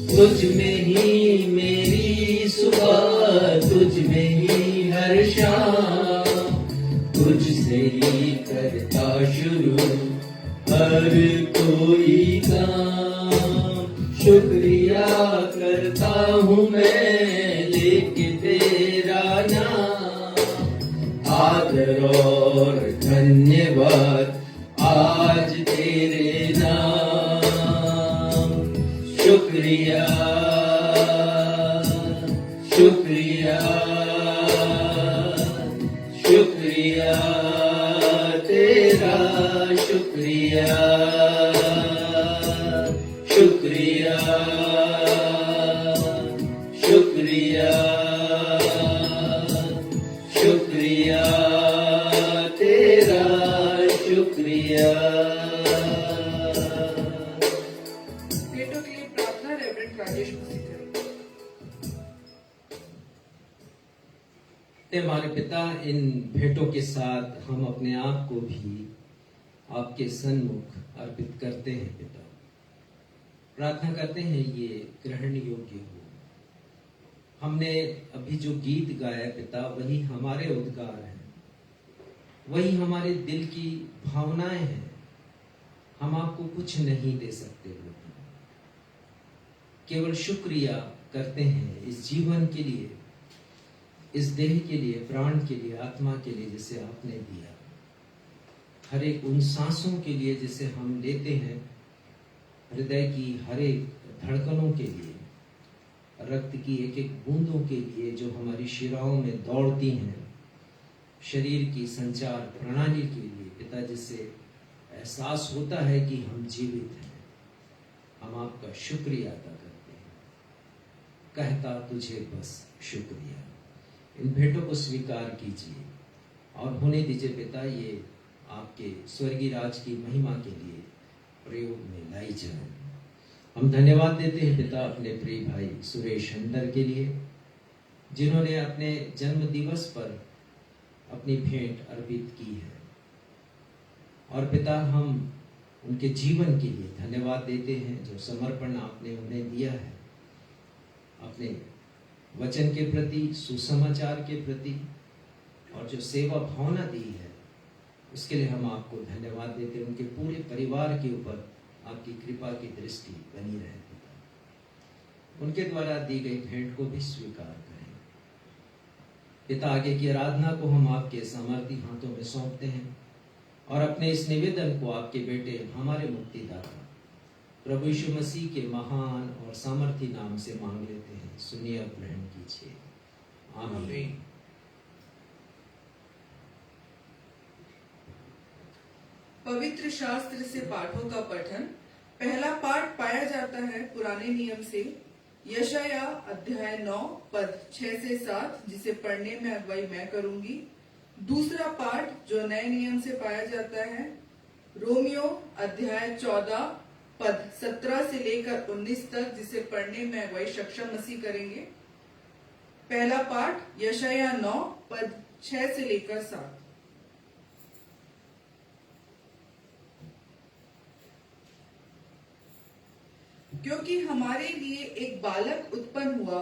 तुझ में ही मेरी सुबह, तुझ में ही हर शाम, तुझसे ही करता शुरू हर कोई काम। शुक्रिया करता हूँ मैं लेके तेरा नाम, आदर और धन्यवाद आज तेरे नाम। शुक्रिया शुक्रिया शुक्रिया तेरा, शुक्रिया शुक्रिया शुक्रिया शुक्रिया तेरा, शुक्रिया। भेंटों के लिए प्रार्थना रेवरेंड राजेश मसीह करें। हमारे पिता, इन भेंटों के साथ हम अपने आप को भी आपके सन्मुख अर्पित करते हैं पिता। प्रार्थना करते हैं ये ग्रहण योग्य हो। हमने अभी जो गीत गाया पिता, वही हमारे उद्गार हैं, वही हमारे दिल की भावनाएं हैं। हम आपको कुछ नहीं दे सकते प्रभु, केवल शुक्रिया करते हैं इस जीवन के लिए, इस देह के लिए, प्राण के लिए, आत्मा के लिए जिसे आपने दिया, हर एक उन सांसों के लिए जिसे हम लेते हैं, हृदय की हर एक धड़कनों के लिए, रक्त की एक एक बूंदों के लिए जो हमारी शिराओं में दौड़ती हैं, शरीर की संचार प्रणाली के लिए पिता, जिससे एहसास होता है कि हम जीवित हैं। हम आपका शुक्रिया अदा करते हैं, कहता तुझे बस शुक्रिया। इन भेंटों को स्वीकार कीजिए और होने दीजिए पिता, ये आपके स्वर्गीय राज की महिमा के लिए प्रयोग में लाई जाए। हम धन्यवाद देते हैं पिता अपने प्रिय भाई सुरेश हंदर के लिए, जिन्होंने अपने जन्म दिवस पर अपनी भेंट अर्पित की है। और पिता, हम उनके जीवन के लिए धन्यवाद देते हैं, जो समर्पण आपने उन्हें दिया है अपने वचन के प्रति, सुसमाचार के प्रति, और जो सेवा भावना दी है, उसके लिए हम आपको धन्यवाद देते हैं। उनके पूरे परिवार के ऊपर आपकी कृपा की दृष्टि बनी रहे पिता। उनके द्वारा दी गई भेंट को भी स्वीकार करें पिता। आगे की आराधना को हम आपके सामर्थी हाथों में सौंपते हैं और अपने इस निवेदन को आपके बेटे, हमारे मुक्तिदाता प्रभु यीशु मसीह के महान और सामर्थी नाम से मांग लेते हैं। सुनिए और ग्रहण कीजिए। आमीन। पवित्र शास्त्र से पाठों का पठन। पहला पाठ पाया जाता है पुराने नियम से यशाया अध्याय 9 पद 6 से 7, जिसे पढ़ने में अगुवाई मैं करूंगी। दूसरा पाठ जो नए नियम से पाया जाता है रोमियो अध्याय 14 पद 17 से लेकर 19 तक, जिसे पढ़ने में अगुवाई सक्षम मसीह करेंगे। पहला पाठ यशाया 9 पद 6 से लेकर 7। क्योंकि हमारे लिए एक बालक उत्पन्न हुआ,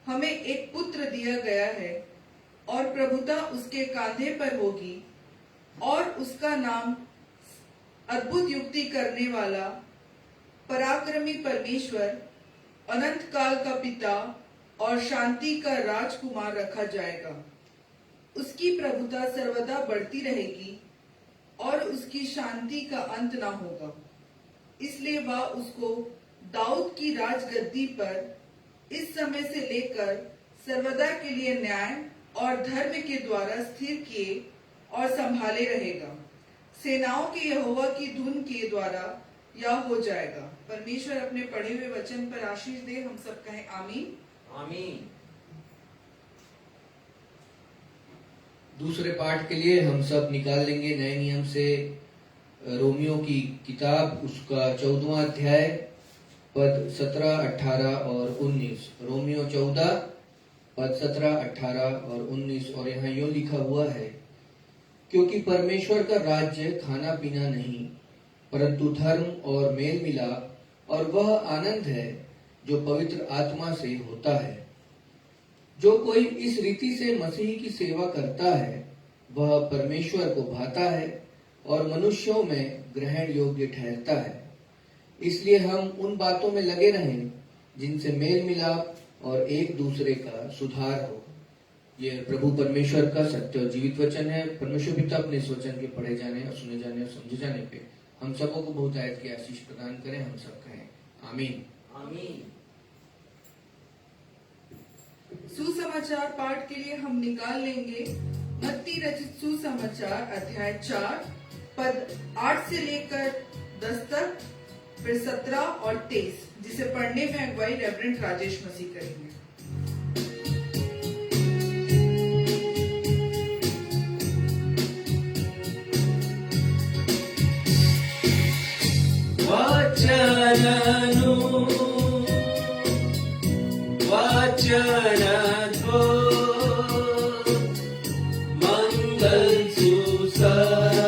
हमें एक पुत्र दिया गया है, और प्रभुता उसके कांधे पर होगी, और उसका नाम अद्भुत युक्ति करने वाला, पराक्रमी परमेश्वर, अनंत काल का पिता और शांति का राजकुमार रखा जाएगा। उसकी प्रभुता सर्वदा बढ़ती रहेगी और उसकी शांति का अंत ना होगा। इसलिए वह उसको दाऊद की राजगद्दी पर इस समय से लेकर सर्वदा के लिए न्याय और धर्म के द्वारा स्थिर किए और संभाले रहेगा। सेनाओं के यहोवा की धुन के द्वारा यह हो जाएगा। परमेश्वर अपने पढ़े हुए वचन पर आशीष दे। हम सब कहें आमीन। आमीन। दूसरे पाठ के लिए हम सब निकाल लेंगे नए नियम से रोमियो की किताब, उसका 14वां अध्याय पद 17, 18 और 19। रोमियो 14 पद 17, 18 और 19। और यहाँ यूं लिखा हुआ है, क्योंकि परमेश्वर का राज्य खाना पीना नहीं, परंतु धर्म और मेल मिलाप और वह आनंद है जो पवित्र आत्मा से होता है। जो कोई इस रीति से मसीह की सेवा करता है वह परमेश्वर को भाता है और मनुष्यों में ग्रहण योग्य ठहरता है। इसलिए हम उन बातों में लगे रहें जिनसे मेल मिलाप और एक दूसरे का सुधार हो। यह प्रभु परमेश्वर का सत्य और जीवित वचन है। परमेश्वर पिता अपने इस वचन के पढ़े जाने और सुने जाने और समझे जाने पे हम सबों को बहुतायत की आशीष प्रदान करें। हम सब कहें आमीन। आमीन। सुसमाचार पाठ के लिए हम निकाल लेंगे मत्ती रचित सुसमाचार अध्याय 4 पद 8 से लेकर 10 तक, फिर 17 और 23, जिसे पढ़ने में अगुवाई रेवरेंड राजेश मसीह करेंगे। वचनतो मंगल सुसमाचार।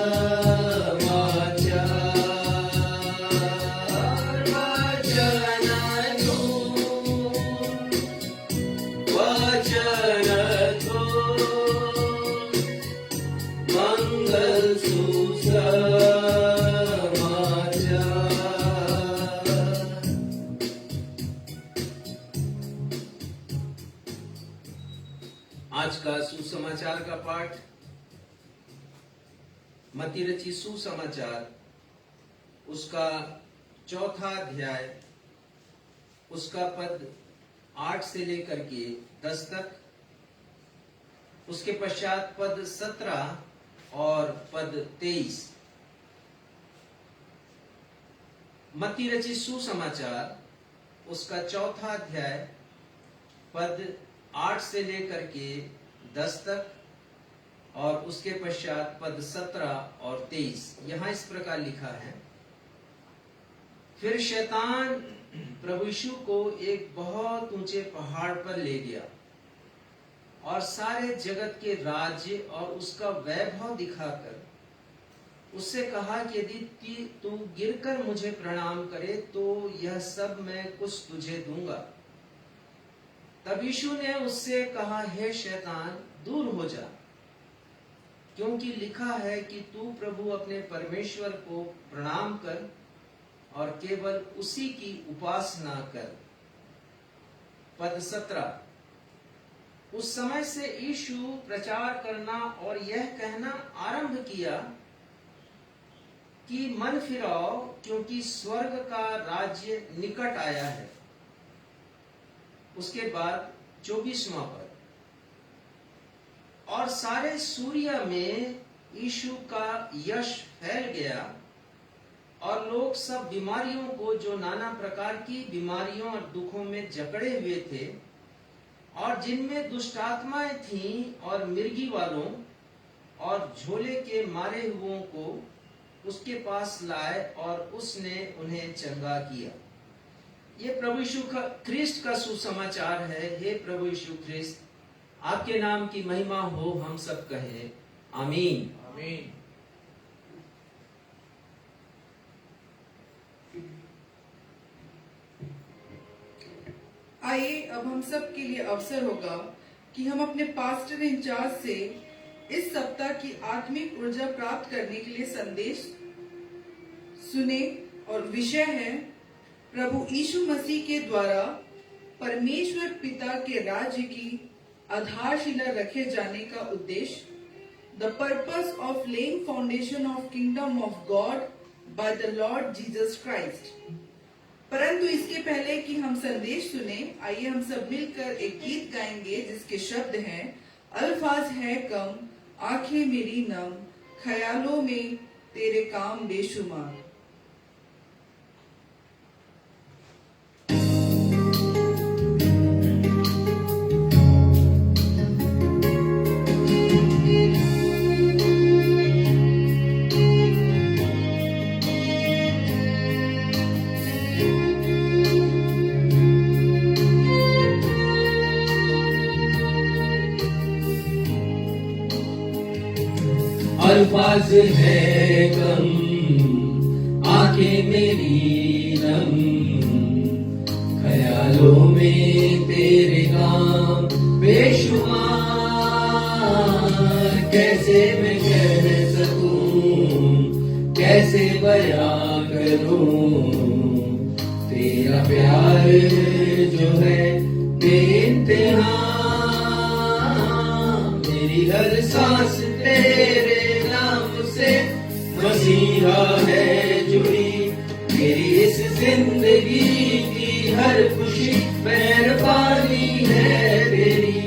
वचनतो मंगल सुसमाचार। आज का सुसमाचार का पाठ मत्ती रचित सुसमाचार उसका 4था अध्याय, उसका पद 8 से लेकर के 10 तक, उसके पश्चात पद 17 और पद 23। मत्ती रचित सुसमाचार उसका 4था अध्याय पद 8 से लेकर के 10 तक और उसके पश्चात पद 17 और 23। यहां इस प्रकार लिखा है, फिर शैतान प्रभु यीशु को एक बहुत ऊंचे पहाड़ पर ले गया और सारे जगत के राज्य और उसका वैभव दिखाकर उससे कहा कि यदि तू गिरकर मुझे प्रणाम करे तो यह सब मैं कुछ तुझे दूंगा। तब यीशु ने उससे कहा, हे शैतान, दूर हो जा, क्योंकि लिखा है कि तू प्रभु अपने परमेश्वर को प्रणाम कर और केवल उसी की उपासना कर। पद 17, उस समय से यीशु प्रचार करना और यह कहना आरंभ किया कि मन फिराओ, क्योंकि स्वर्ग का राज्य निकट आया है। उसके बाद 24वां पद, और सारे सूर्य में यीशु का यश फैल गया और लोग सब बीमारियों को, जो नाना प्रकार की बीमारियों और दुखों में जकड़े हुए थे और जिनमें दुष्ट आत्माएं थीं, और मिर्गी वालों और झोले के मारे हुओं को उसके पास लाए और उसने उन्हें चंगा किया। ये प्रभु यीशु ख्रिस्त का सुसमाचार है। हे प्रभु यीशु ख्रिस्त, आपके नाम की महिमा हो, हम सब कहें आमीन। आमीन। आइए अब हम सब के लिए अवसर होगा कि हम अपने पास्टर इंचार्ज से इस सप्ताह की आत्मिक ऊर्जा प्राप्त करने के लिए संदेश सुने, और विषय है प्रभु यीशु मसीह के द्वारा परमेश्वर पिता के राज्य की आधारशिला रखे जाने का उद्देश्य, the purpose of laying foundation of kingdom of God by the Lord Jesus Christ. परंतु इसके पहले कि हम संदेश सुने, आइए हम सब मिलकर एक गीत गाएंगे जिसके शब्द हैं, अल्फाज है कम, आंखें मेरी नम, ख्यालों में तेरे काम बेशुमार। आवाज है कम, आंखें मेरी नम, ख्यालों में तेरे नाम बेशुमार। कैसे मैं कह सकूं, कैसे बयां करूं, तेरा प्यार जो है बेइंतहा। मेरी हर सांस तेरे नाम से मसीहा है जुड़ी, मेरी इस जिंदगी की हर खुशी मेहरबानी है तेरी।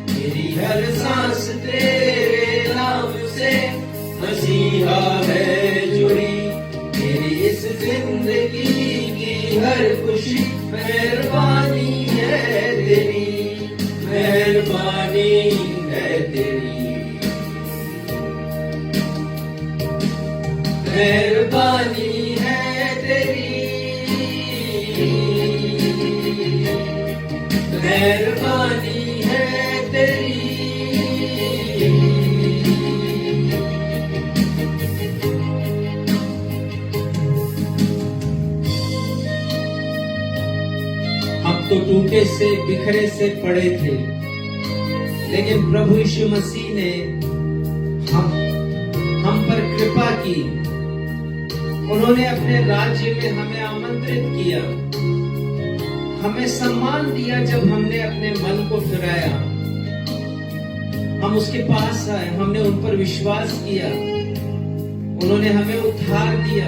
मेरी हर सांस तेरे नाम से मसीहा है जुड़ी, मेरी इस जिंदगी की हर खुशी मेहरबानी है तेरी, मेहरबानी है तेरी, मेहरबानी है तेरी, मेहरबानी है तेरी। हम तो टूटे से बिखरे से पड़े थे, लेकिन प्रभु यीशु मसीह ने हम पर कृपा की। उन्होंने अपने राज्य में हमें आमंत्रित किया, हमें सम्मान दिया। जब हमने अपने मन को फिराया, हम उसके पास आए, हमने उन पर विश्वास किया, उन्होंने हमें उद्धार दिया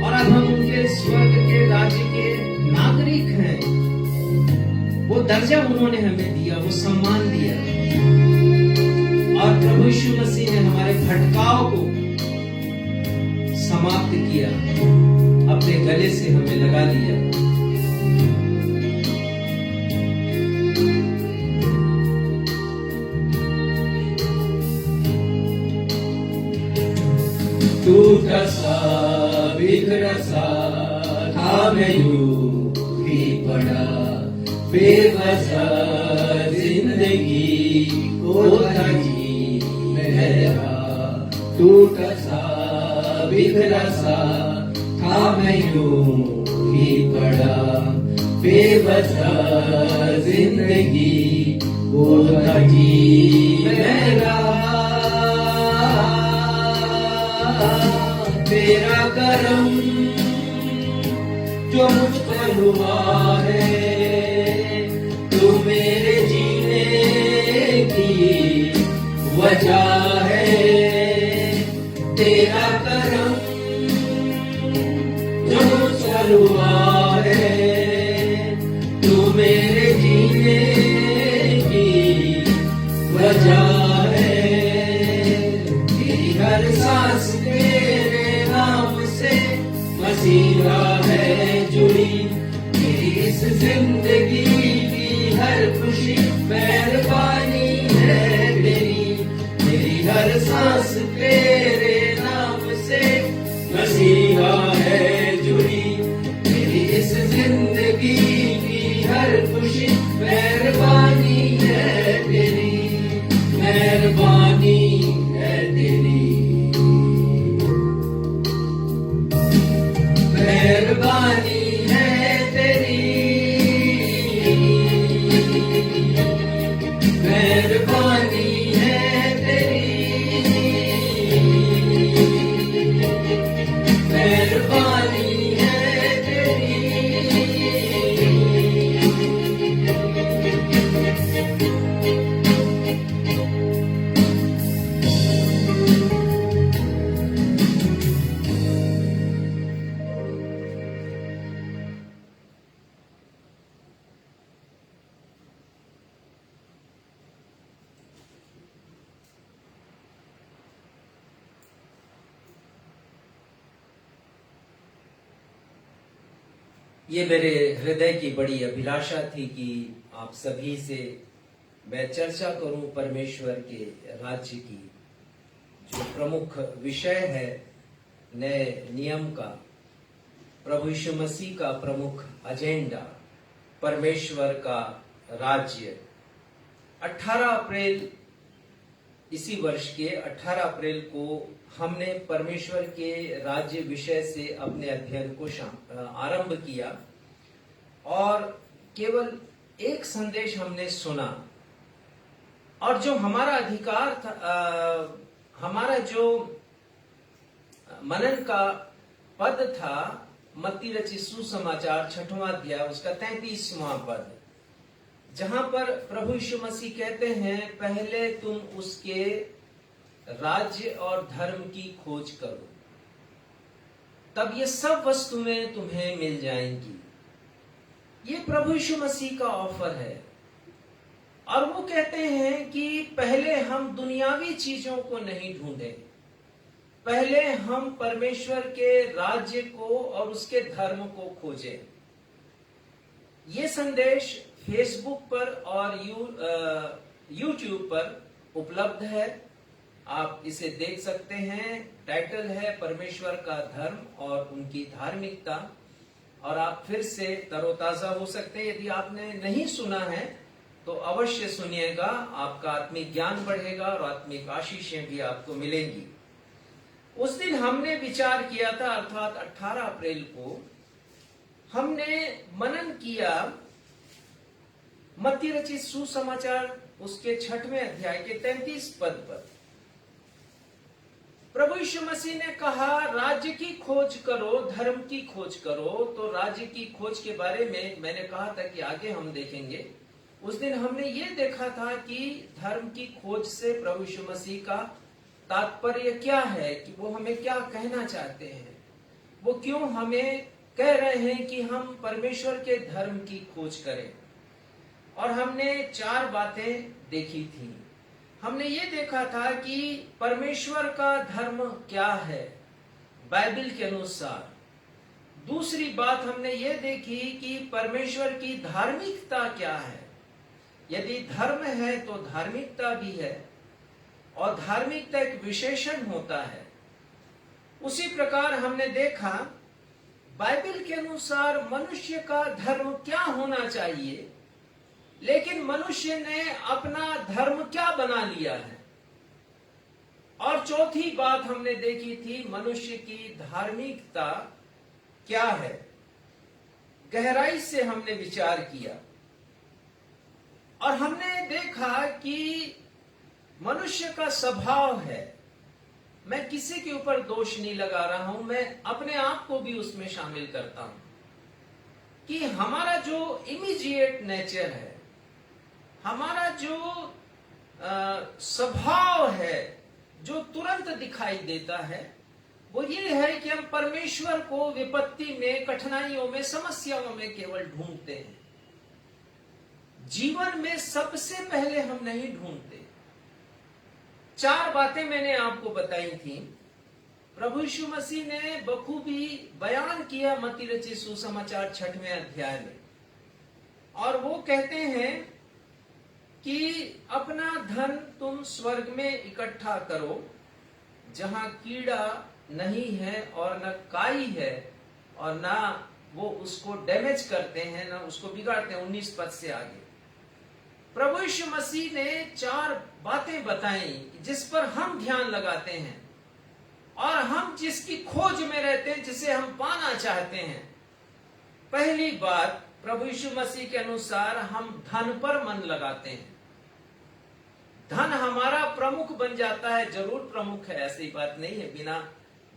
और अब हम उनके स्वर्ग के राज्य के नागरिक हैं। वो दर्जा उन्होंने हमें दिया, वो सम्मान दिया। और प्रभु यीशु मसीह ने हमारे भटकाव को समाप्त किया, अपने गले से हमें लगा लिया। टूटा सा बिखरा सा था मैं यूं ही पड़ा, बेवसा जिंदगी को था जी मेरा। टूटा सा बिखरा सा था मैं यूं ही पड़ा, बेवसा जिंदगी को था जी मेरा। तेरा करम जो मुझ पर हुआ है, तू मेरे जीने की वजह है। तेरा करम जो मुझ पर हुआ है, तू मेरे जीने की वजह है। तेरी हर सांस तेरे नाम से मसीहा है जुड़ी, मेरी इस जिंदगी की हर खुशी मेहरबानी है तेरी। मेरी हर सांस तेरे नाम से मसीहा है जुड़ी, मेरी इस जिंदगी की हर खुशी मेहरबानी है तेरी, मेहरबानी है तेरी, मेहरबानी है तेरी, मेहरबानी है तेरी, मेहरबानी है तेरी। ये मेरे हृदय की बड़ी अभिलाषा थी कि आप सभी से मैं चर्चा करूं परमेश्वर के राज्य की, जो प्रमुख विषय है नए नियम का, प्रभु यीशु मसीह का प्रमुख एजेंडा, परमेश्वर का राज्य। 18 अप्रैल इसी वर्ष के 18 अप्रैल को हमने परमेश्वर के राज्य विषय से अपने अध्ययन को आरंभ किया और केवल एक संदेश हमने सुना और जो हमारा अधिकार था, हमारा जो मनन का पद था मत्ती रचित सुसमाचार 6वां अध्याय उसका 33वां पद, जहां पर प्रभु यीशु मसीह कहते हैं पहले तुम उसके राज्य और धर्म की खोज करो, तब ये सब वस्तुएं तुम्हें मिल जाएंगी। ये प्रभु यीशु मसीह का ऑफर है और वो कहते हैं कि पहले हम दुनियावी चीजों को नहीं ढूंढें, पहले हम परमेश्वर के राज्य को और उसके धर्म को खोजें। ये संदेश फेसबुक पर और यूट्यूब पर उपलब्ध है, आप इसे देख सकते हैं। टाइटल है परमेश्वर का धर्म और उनकी धार्मिकता, और आप फिर से तरोताजा हो सकते हैं। यदि आपने नहीं सुना है तो अवश्य सुनिएगा, आपका आत्मिक ज्ञान बढ़ेगा और आत्मिक आशीषें भी आपको मिलेंगी। उस दिन हमने विचार किया था, अर्थात 18 अप्रैल को हमने मनन किया मत्ती रचित सुसमाचार उसके 6वें अध्याय के 33 पद पर। प्रभु यीशु मसीह ने कहा राज्य की खोज करो, धर्म की खोज करो। तो राज्य की खोज के बारे में मैंने कहा था कि आगे हम देखेंगे। उस दिन हमने ये देखा था कि धर्म की खोज से प्रभु यीशु मसीह का तात्पर्य क्या है, कि वो हमें क्या कहना चाहते हैं, वो क्यों हमें कह रहे हैं कि हम परमेश्वर के धर्म की खोज करें। और हमने 4 बातें देखी थी। हमने ये देखा था कि परमेश्वर का धर्म क्या है बाइबल के अनुसार। दूसरी बात हमने ये देखी कि परमेश्वर की धार्मिकता क्या है। यदि धर्म है तो धार्मिकता भी है, और धार्मिकता एक विशेषण होता है। उसी प्रकार हमने देखा बाइबल के अनुसार मनुष्य का धर्म क्या होना चाहिए, लेकिन मनुष्य ने अपना धर्म क्या बना लिया है। और चौथी बात हमने देखी थी मनुष्य की धार्मिकता क्या है। गहराई से हमने विचार किया और हमने देखा कि मनुष्य का स्वभाव है, मैं किसी के ऊपर दोष नहीं लगा रहा हूं, मैं अपने आप को भी उसमें शामिल करता हूं, कि हमारा जो इमीडिएट नेचर है, हमारा जो स्वभाव है, जो तुरंत दिखाई देता है, वो ये है कि हम परमेश्वर को विपत्ति में, कठिनाइयों में, समस्याओं में केवल ढूंढते हैं। जीवन में सबसे पहले हम नहीं ढूंढते। 4 बातें मैंने आपको बताई थी। प्रभु यीशु मसीह ने बखूबी बयान किया मत्ती रचित सुसमाचार 6वें अध्याय में, और वो कहते हैं कि अपना धन तुम स्वर्ग में इकट्ठा करो, जहां कीड़ा नहीं है और न काई है और ना वो उसको डैमेज करते हैं, ना उसको बिगाड़ते हैं। 19 पद से आगे प्रभु यीशु मसीह ने 4 बातें बताई जिस पर हम ध्यान लगाते हैं और हम जिसकी खोज में रहते हैं, जिसे हम पाना चाहते हैं। पहली बात, प्रभु यीशु मसीह के अनुसार हम धन पर मन लगाते हैं। धन हमारा प्रमुख बन जाता है। जरूर प्रमुख है, ऐसी बात नहीं है, बिना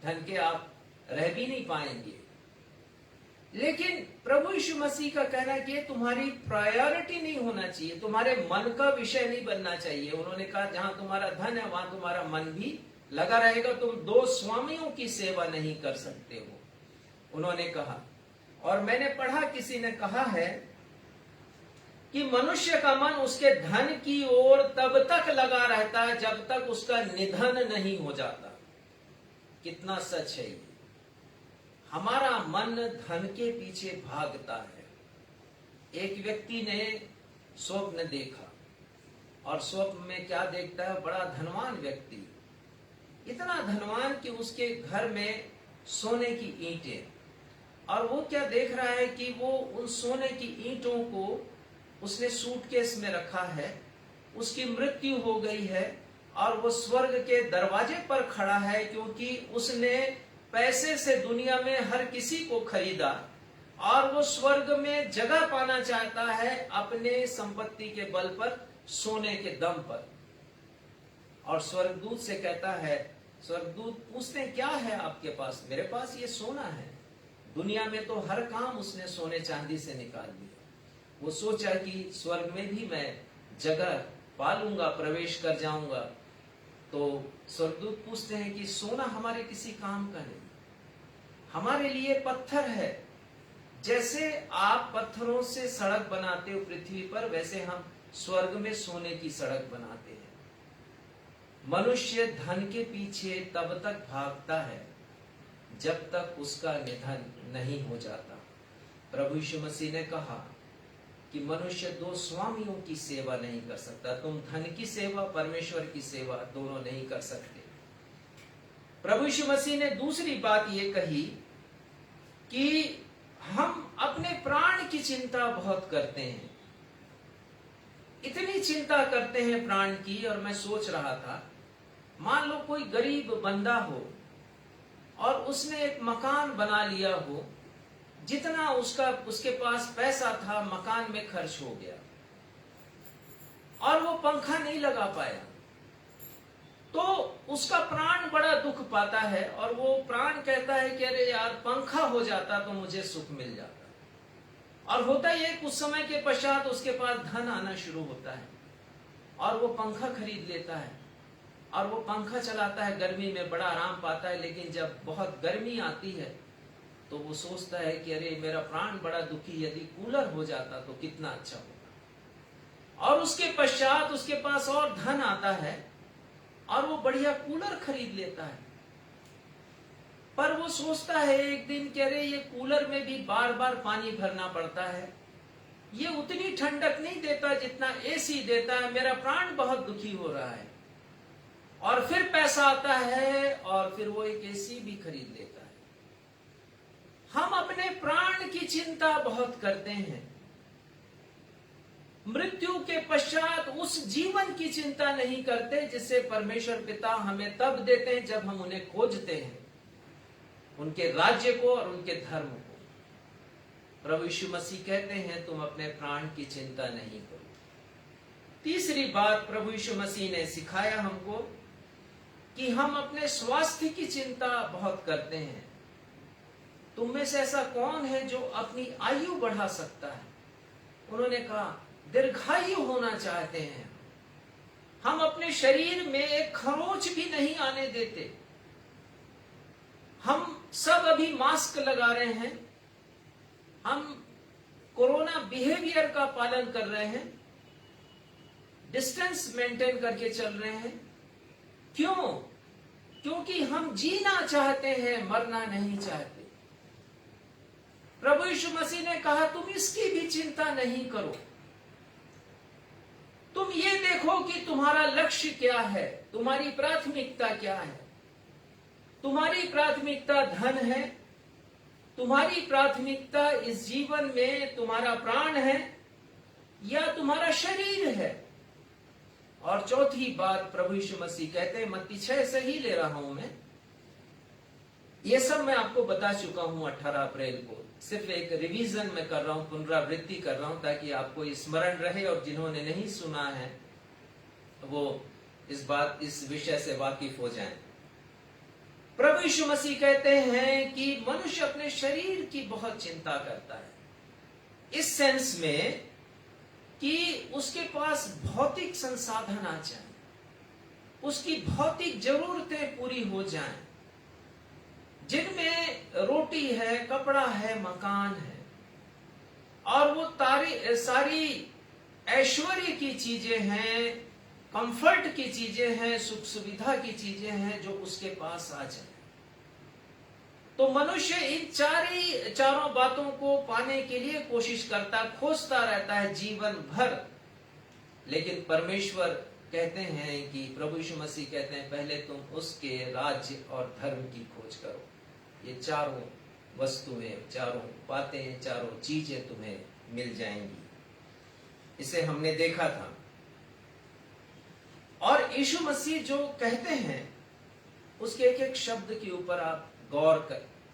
धन के आप रह भी नहीं पाएंगे। लेकिन प्रभु यीशु मसीह का कहना है कि ये तुम्हारी प्रायोरिटी नहीं होना चाहिए, तुम्हारे मन का विषय नहीं बनना चाहिए। उन्होंने कहा जहां तुम्हारा धन है वहां तुम्हारा मन भी लगा रहेगा, तुम 2 स्वामियों की सेवा नहीं कर सकते हो, उन्होंने कहा। और मैंने पढ़ा, किसी ने कहा है कि मनुष्य का मन उसके धन की ओर तब तक लगा रहता है जब तक उसका निधन नहीं हो जाता। कितना सच है ये। हमारा मन धन के पीछे भागता है। एक व्यक्ति ने स्वप्न देखा, और स्वप्न में क्या देखता है, बड़ा धनवान व्यक्ति, इतना धनवान कि उसके घर में सोने की ईंटें, और वो क्या देख रहा है कि वो उन सोने की ईंटों को उसने सूटकेस में रखा है। उसकी मृत्यु हो गई है और वो स्वर्ग के दरवाजे पर खड़ा है, क्योंकि उसने पैसे से दुनिया में हर किसी को खरीदा और वो स्वर्ग में जगह पाना चाहता है अपने संपत्ति के बल पर, सोने के दम पर। और स्वर्गदूत से कहता है, स्वर्गदूत पूछते हैं क्या है आपके पास? मेरे पास ये सोना है। दुनिया में तो हर काम उसने सोने चांदी से निकाल लिया। वो सोचा कि स्वर्ग में भी मैं जगह पालूंगा, प्रवेश कर जाऊंगा। तो स्वर्गदूत पूछते हैं कि सोना हमारे किसी काम का नहीं, हमारे लिए पत्थर है। जैसे आप पत्थरों से सड़क बनाते हो पृथ्वी पर, वैसे हम स्वर्ग में सोने की सड़क बनाते हैं। मनुष्य धन के पीछे तब तक भागता है जब तक उसका निधन नहीं हो जाता। प्रभु यीशु मसीह ने कहा कि मनुष्य दो स्वामियों की सेवा नहीं कर सकता। तुम धन की सेवा, परमेश्वर की सेवा दोनों नहीं कर सकते। प्रभु यीशु मसीह ने दूसरी बात ये कही कि हम अपने प्राण की चिंता बहुत करते हैं, इतनी चिंता करते हैं प्राण की। और मैं सोच रहा था, मान लो कोई गरीब बंदा हो और उसने एक मकान बना लिया हो, जितना उसके पास पैसा था मकान में खर्च हो गया और वो पंखा नहीं लगा पाया, तो उसका प्राण बड़ा दुख पाता है और वो प्राण कहता है कि अरे यार, पंखा हो जाता तो मुझे सुख मिल जाता। और होता ही है, कुछ समय के पश्चात उसके पास धन आना शुरू होता है और वो पंखा खरीद लेता है और वो पंखा चलाता है, गर्मी में बड़ा आराम पाता है। लेकिन जब बहुत गर्मी आती है तो वो सोचता है कि अरे मेरा प्राण बड़ा दुखी, यदि कूलर हो जाता तो कितना अच्छा होता। और उसके पश्चात उसके पास और धन आता है और वो बढ़िया कूलर खरीद लेता है। पर वो सोचता है एक दिन कि अरे ये कूलर में भी बार बार पानी भरना पड़ता है, ये उतनी ठंडक नहीं देता जितना एसी देता है, मेरा प्राण बहुत दुखी हो रहा है। और फिर पैसा आता है और फिर वो एक एसी भी खरीद लेता है। हम अपने प्राण की चिंता बहुत करते हैं, मृत्यु के पश्चात उस जीवन की चिंता नहीं करते जिससे परमेश्वर पिता हमें तब देते हैं जब हम उन्हें खोजते हैं, उनके राज्य को और उनके धर्म को। प्रभु यीशु मसीह कहते हैं तुम अपने प्राण की चिंता नहीं करो। तीसरी बात प्रभु यीशु मसीह ने सिखाया हमको कि हम अपने स्वास्थ्य की चिंता बहुत करते हैं। तुम में से ऐसा कौन है जो अपनी आयु बढ़ा सकता है? उन्होंने कहा दीर्घायु होना चाहते हैं। हम अपने शरीर में एक खरोंच भी नहीं आने देते। हम सब अभी मास्क लगा रहे हैं, हम कोरोना बिहेवियर का पालन कर रहे हैं, डिस्टेंस मेंटेन करके चल रहे हैं। क्यों? क्योंकि हम जीना चाहते हैं, मरना नहीं चाहते। प्रभु यीशु मसीह ने कहा तुम इसकी भी चिंता नहीं करो। तुम ये देखो कि तुम्हारा लक्ष्य क्या है, तुम्हारी प्राथमिकता क्या है। तुम्हारी प्राथमिकता धन है, तुम्हारी प्राथमिकता इस जीवन में तुम्हारा प्राण है या तुम्हारा शरीर है। और चौथी बात प्रभु यीशु मसीह कहते हैं, मत्ती 6 से ही ले रहा हूं मैं, ये सब मैं आपको बता चुका हूं 18 अप्रैल को। सिर्फ एक रिवीजन में कर रहा हूं, पुनरावृत्ति कर रहा हूं ताकि आपको स्मरण रहे और जिन्होंने नहीं सुना है वो इस विषय से वाकिफ हो जाएं। प्रभु यीशु मसीह कहते हैं कि मनुष्य अपने शरीर की बहुत चिंता करता है, इस सेंस में कि उसके पास भौतिक संसाधन आ जाए, उसकी भौतिक जरूरतें पूरी हो जाएं, जिनमें रोटी है, कपड़ा है, मकान है, और वो सारी ऐश्वर्य की चीजें हैं, कंफर्ट की चीजें हैं, सुख सुविधा की चीजें हैं जो उसके पास आ जाए। तो मनुष्य इन चारों बातों को पाने के लिए कोशिश करता, खोजता रहता है जीवन भर। लेकिन परमेश्वर कहते हैं कि प्रभु यीशु मसीह कहते हैं पहले तुम उसके राज्य और धर्म की खोज करो, ये चारों वस्तुएं, चारों बातें, चारों चीजें तुम्हें मिल जाएंगी। इसे हमने देखा था। और और यीशु मसीह जो कहते हैं उसके एक एक शब्द के ऊपर आप गौर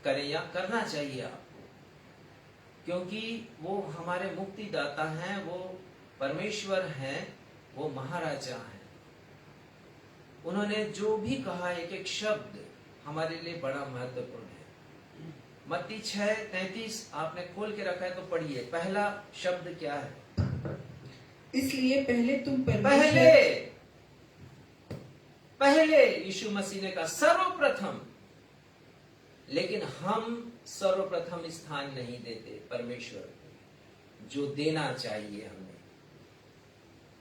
करें या करना चाहिए आपको, क्योंकि वो हमारे मुक्तिदाता हैं, वो परमेश्वर हैं, वो महाराजा हैं। उन्होंने जो भी कहा एक एक शब्द हमारे लिए बड़ा महत्वपूर्ण है। मत्ती 6:33 आपने खोल के रखा है तो पढ़िए। पहला शब्द क्या है? इसलिए पहले तुम पहले यीशु मसीह ने कहा सर्वप्रथम, लेकिन हम सर्वप्रथम स्थान नहीं देते परमेश्वर को, जो देना चाहिए हमें।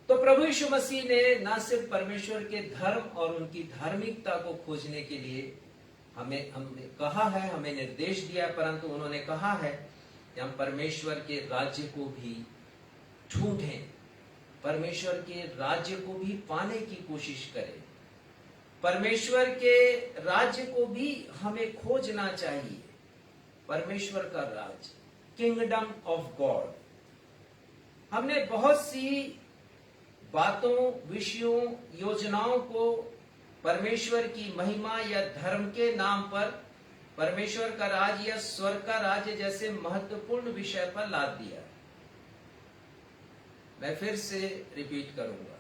तो प्रभु यीशु मसीह ने न सिर्फ परमेश्वर के धर्म और उनकी धार्मिकता को खोजने के लिए हमने कहा है, हमें निर्देश दिया, परंतु उन्होंने कहा है कि हम परमेश्वर के राज्य को भी ढूंढें, परमेश्वर के राज्य को भी पाने की कोशिश करें, परमेश्वर के राज्य को भी हमें खोजना चाहिए। परमेश्वर का राज्य, किंगडम ऑफ गॉड। हमने बहुत सी बातों, विषयों, योजनाओं को परमेश्वर की महिमा या धर्म के नाम पर परमेश्वर का राज्य या स्वर्ग का राज्य जैसे महत्वपूर्ण विषय पर लाद दिया। मैं फिर से रिपीट करूंगा,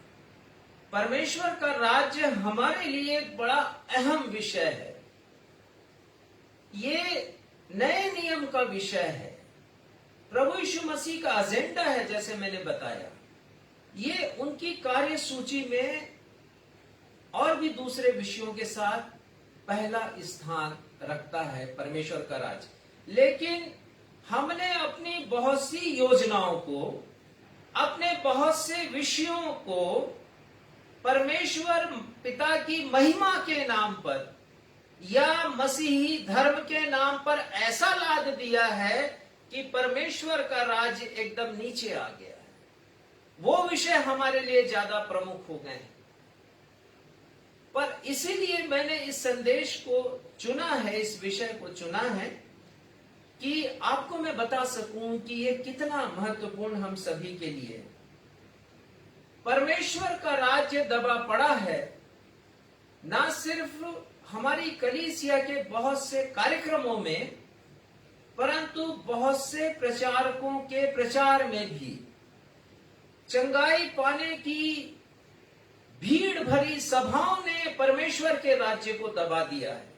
परमेश्वर का राज्य हमारे लिए एक बड़ा अहम विषय है। ये नए नियम का विषय है, प्रभु यीशु मसीह का एजेंडा है। जैसे मैंने बताया, ये उनकी कार्य सूची में और भी दूसरे विषयों के साथ पहला स्थान रखता है परमेश्वर का राज्य। लेकिन हमने अपनी बहुत सी योजनाओं को, अपने बहुत से विषयों को परमेश्वर पिता की महिमा के नाम पर या मसीही धर्म के नाम पर ऐसा लाद दिया है कि परमेश्वर का राज्य एकदम नीचे आ गया है। वो विषय हमारे लिए ज्यादा प्रमुख हो गए हैं। पर इसीलिए मैंने इस संदेश को चुना है, इस विषय को चुना है कि आपको मैं बता सकूं कि ये कितना महत्वपूर्ण हम सभी के लिए है। परमेश्वर का राज्य दबा पड़ा है, ना सिर्फ हमारी कलीसिया के बहुत से कार्यक्रमों में, परंतु बहुत से प्रचारकों के प्रचार में भी। चंगाई पाने की भीड़ भरी सभाओं ने परमेश्वर के राज्य को दबा दिया है।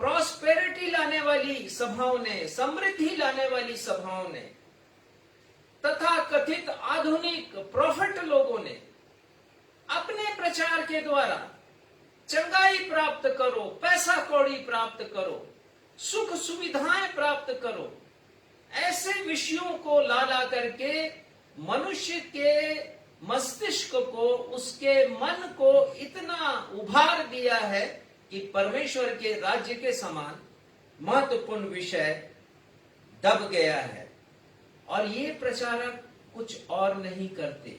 प्रॉस्पेरिटी लाने वाली सभाओं ने, समृद्धि लाने वाली सभाओं ने, तथा कथित आधुनिक प्रॉफिट लोगों ने अपने प्रचार के द्वारा चंगाई प्राप्त करो, पैसा कौड़ी प्राप्त करो, सुख सुविधाएं प्राप्त करो, ऐसे विषयों को ला करके मनुष्य के मस्तिष्क को, उसके मन को इतना उभार दिया है कि परमेश्वर के राज्य के समान महत्वपूर्ण विषय दब गया है। और ये प्रचारक कुछ और नहीं करते,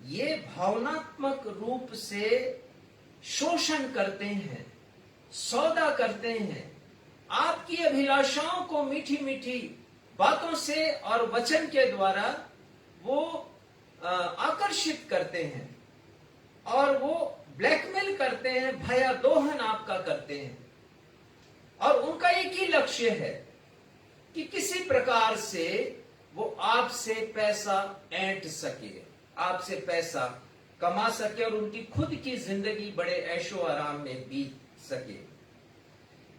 ये भावनात्मक रूप से शोषण करते हैं, सौदा करते हैं। आपकी अभिलाषाओं को मीठी मीठी बातों से और वचन के द्वारा वो आकर्षित करते हैं और वो ब्लैकमेल करते हैं, भयादोहन आपका करते हैं। और उनका एक ही लक्ष्य है कि किसी प्रकार से वो आपसे पैसा ऐंठ सके, आपसे पैसा कमा सके और उनकी खुद की जिंदगी बड़े ऐशो आराम में बीत सके।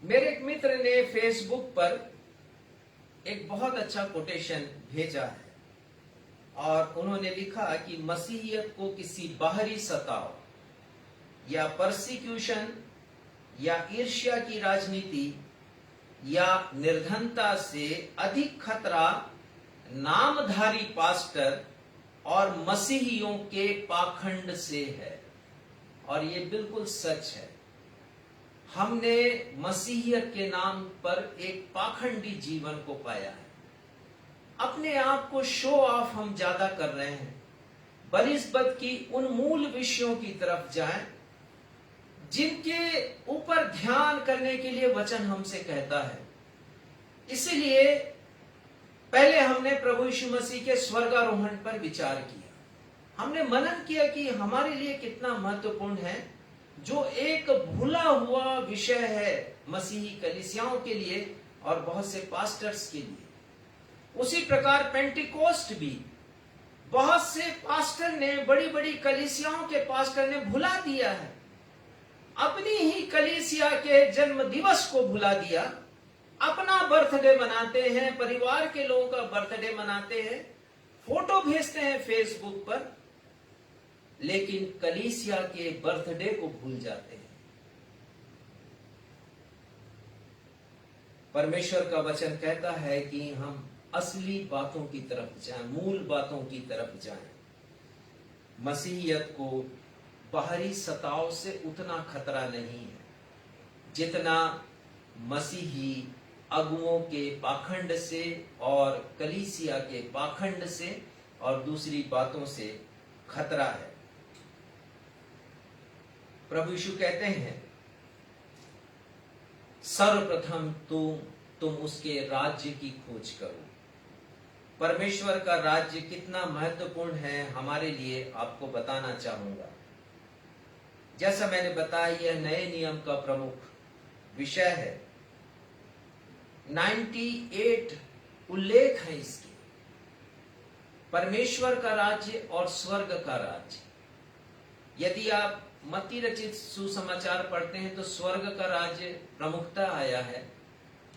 मेरे एक मित्र ने फेसबुक पर एक बहुत अच्छा कोटेशन भेजा है और उन्होंने लिखा कि मसीहियत को किसी बाहरी सताव या परसिक्यूशन या ईर्ष्या की राजनीति या निर्धनता से अधिक खतरा नामधारी पास्टर और मसीहियों के पाखंड से है। और ये बिल्कुल सच है। हमने मसीहियत के नाम पर एक पाखंडी जीवन को पाया है। अपने आप को शो ऑफ हम ज्यादा कर रहे हैं, बनिस्बत की उन मूल विषयों की तरफ जाएं जिनके ऊपर ध्यान करने के लिए वचन हमसे कहता है। इसीलिए पहले हमने प्रभु यीशु मसीह के स्वर्गारोहण पर विचार किया। हमने मनन किया कि हमारे लिए कितना महत्वपूर्ण है, जो एक भूला हुआ विषय है मसीही कलीसियाओं के लिए और बहुत से पास्टर्स के लिए। उसी प्रकार पेंटिकोस्ट भी बहुत से पास्टर ने, बड़ी बड़ी कलीसियाओं के पास्टर ने भुला दिया है, अपनी ही कलीसिया के जन्म दिवस को भुला दिया, अपना बर्थडे मनाते हैं, परिवार के लोगों का बर्थडे मनाते हैं, फोटो भेजते हैं फेसबुक पर, लेकिन कलीसिया के बर्थडे को भूल जाते हैं। परमेश्वर का वचन कहता है कि हम असली बातों की तरफ जाएं, मूल बातों की तरफ जाएं। मसीहियत को बाहरी सताव से उतना खतरा नहीं है जितना मसीही अगुओं के पाखंड से और कलीसिया के पाखंड से और दूसरी बातों से खतरा है। प्रभु यीशु कहते हैं, सर्वप्रथम तुम उसके राज्य की खोज करो। परमेश्वर का राज्य कितना महत्वपूर्ण है हमारे लिए आपको बताना चाहूंगा। जैसा मैंने बताया, यह नए नियम का प्रमुख विषय है। 98 उल्लेख है इसके, परमेश्वर का राज्य और स्वर्ग का राज्य। यदि आप मत्ती रचित सुसमाचार पढ़ते हैं तो स्वर्ग का राज्य प्रमुखता आया है।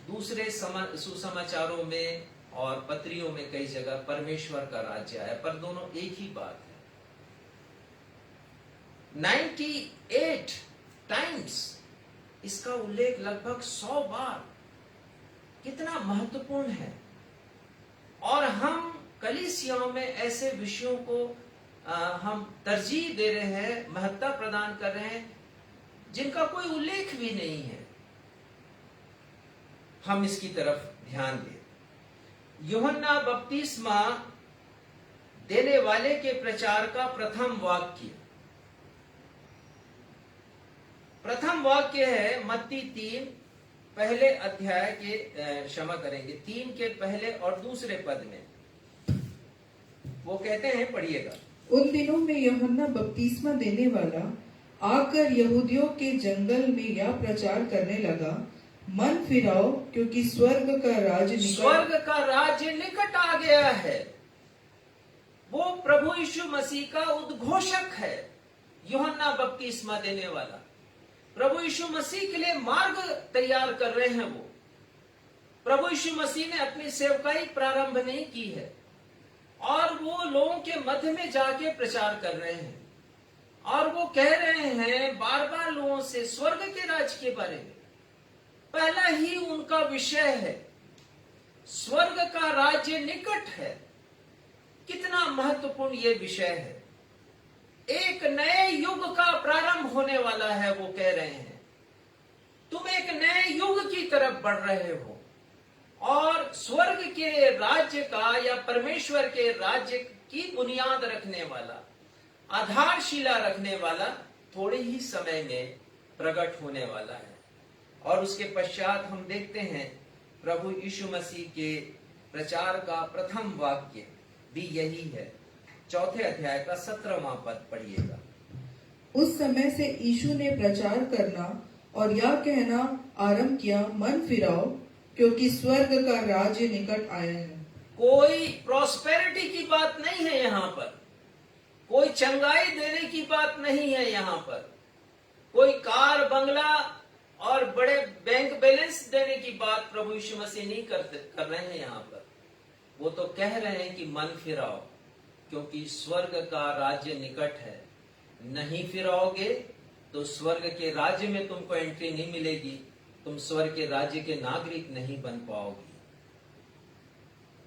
दूसरे सुसमाचारों में और पत्रियों में कई जगह परमेश्वर का राज्य आया, पर दोनों एक ही बात है। 98 टाइम्स इसका उल्लेख, लगभग 100 बार। कितना महत्वपूर्ण है। और हम कलीसियाओं में ऐसे विषयों को हम तरजीह दे रहे हैं, महत्ता प्रदान कर रहे हैं, जिनका कोई उल्लेख भी नहीं है। हम इसकी तरफ ध्यान दें। यूहन्ना बपतिस्मा देने वाले के प्रचार का प्रथम वाक्य है मत्ती 3 पहले अध्याय के, क्षमा करेंगे, 3 के पहले और दूसरे पद में वो कहते हैं, पढ़िएगा। उन दिनों में यूहन्ना बपतिस्मा देने वाला आकर यहूदियों के जंगल में यह प्रचार करने लगा, मन फिराओ क्योंकि स्वर्ग का राज्य निकट आ गया है। वो प्रभु यीशु मसीह का उद्घोषक है, यूहन्ना बपतिस्मा देने वाला। प्रभु यीशु मसीह के लिए मार्ग तैयार कर रहे हैं वो। प्रभु यीशु मसीह ने अपनी सेवकाई प्रारंभ नहीं की है और वो लोगों के मध्य में जाके प्रचार कर रहे हैं और वो कह रहे हैं बार बार लोगों से स्वर्ग के राज्य के बारे में। पहला ही उनका विषय है, स्वर्ग का राज्य निकट है। कितना महत्वपूर्ण ये विषय है। एक नए युग का प्रारंभ होने वाला है, वो कह रहे हैं। तुम एक नए युग की तरफ बढ़ रहे हो और स्वर्ग के राज्य का या परमेश्वर के राज्य की बुनियाद रखने वाला, आधारशिला रखने वाला थोड़े ही समय में प्रकट होने वाला है। और उसके पश्चात हम देखते हैं प्रभु यीशु मसीह के प्रचार का प्रथम वाक्य भी यही है। 4 अध्याय का 17वां पद पढ़िएगा। उस समय से यीशु ने प्रचार करना और यह कहना आरंभ किया, मन फिराओ क्योंकि स्वर्ग का राज्य निकट आया है। कोई प्रॉस्पेरिटी की बात नहीं है यहाँ पर, कोई चंगाई देने की बात नहीं है यहाँ पर, कोई कार बंगला और बड़े बैंक बैलेंस देने की बात प्रभु यीशु मसीह नहीं कर रहे हैं यहाँ पर। वो तो कह रहे हैं कि मन फिराओ क्योंकि स्वर्ग का राज्य निकट है। नहीं फिराओगे तो स्वर्ग के राज्य में तुमको एंट्री नहीं मिलेगी, तुम स्वर्ग के राज्य के नागरिक नहीं बन पाओगे।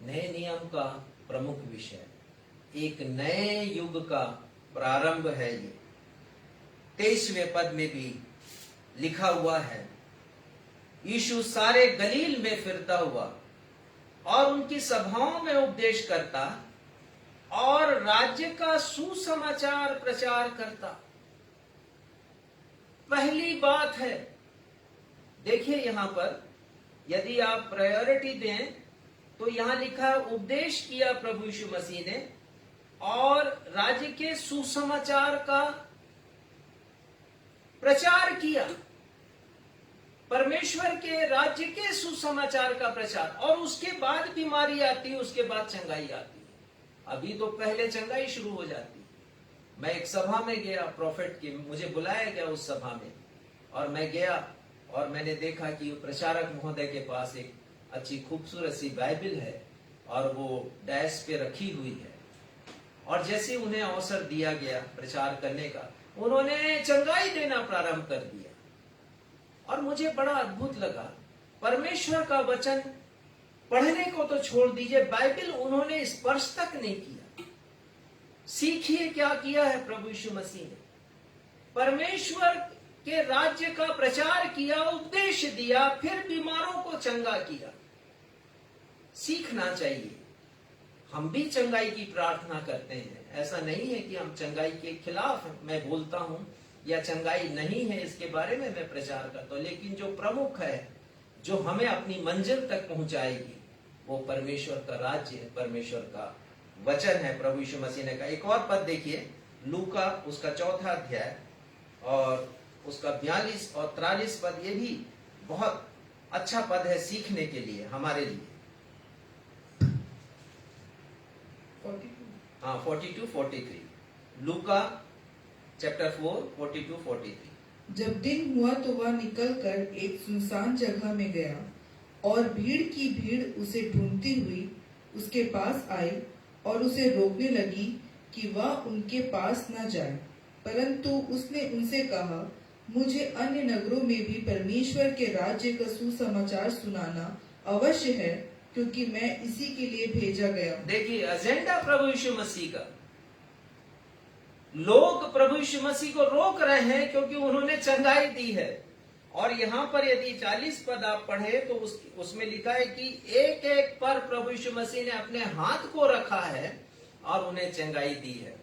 नए नियम का प्रमुख विषय, एक नए युग का प्रारंभ है ये। 23वें पद में भी लिखा हुआ है, यीशु सारे गलील में फिरता हुआ और उनकी सभाओं में उपदेश करता और राज्य का सुसमाचार प्रचार करता। पहली बात है, देखिए यहां पर यदि आप प्रायोरिटी दें तो यहां लिखा है उपदेश किया प्रभु यीशु मसीह ने और राज्य के सुसमाचार का प्रचार किया, परमेश्वर के राज्य के सुसमाचार का प्रचार। और उसके बाद बीमारी आती है, उसके बाद चंगाई आती है। अभी तो पहले चंगाई शुरू हो जाती है। मैं एक सभा में गया, प्रॉफिट की, मुझे बुलाया गया उस सभा में, और मैं गया और मैंने देखा कि प्रचारक महोदय के पास एक अच्छी खूबसूरत सी बाइबल है और वो डैश पे रखी हुई है। और जैसे उन्हें अवसर दिया गया प्रचार करने का, उन्होंने चंगाई देना प्रारंभ कर दिया। और मुझे बड़ा अद्भुत लगा। परमेश्वर का वचन पढ़ने को तो छोड़ दीजिए, बाइबल उन्होंने स्पर्श तक नहीं किया। सीखिए क्या किया है प्रभु यीशु मसीह ने। परमेश्वर के राज्य का प्रचार किया, उपदेश दिया, फिर बीमारों को चंगा किया। सीखना चाहिए। हम भी चंगाई की प्रार्थना करते हैं। ऐसा नहीं है कि हम चंगाई के खिलाफ मैं बोलता हूं या चंगाई नहीं है इसके बारे में मैं प्रचार करता हूं, लेकिन जो प्रमुख है, जो हमें अपनी मंजिल तक पहुंचाएगी, वो परमेश्वर का राज्य है, परमेश्वर का वचन है। प्रभु यीशु मसीह ने कहा। एक और पद देखिए, लूका उसका 4 अध्याय और उसका 42 और 43 पद। ये भी बहुत अच्छा पद है सीखने के लिए, हमारे लिए। 42-43 लूका चैप्टर 4 42-43। जब दिन हुआ तो वह निकलकर एक सुनसान जगह में गया, और भीड़ की भीड़ उसे ढूंढती हुई उसके पास आई और उसे रोकने लगी कि वह उनके पास न जाए। परंतु उसने उनसे कहा, मुझे अन्य नगरों में भी परमेश्वर के राज्य का सुसमाचार सुनाना अवश्य है, क्योंकि मैं इसी के लिए भेजा गया। देखिए एजेंडा प्रभु यीशु मसीह का। लोग प्रभु यीशु मसीह को रोक रहे हैं क्योंकि उन्होंने चंगाई दी है। और यहां पर यदि 40 पद आप पढ़े तो उसमें लिखा है कि एक एक पर प्रभु यीशु मसीह ने अपने हाथ को रखा है और उन्हें चंगाई दी है।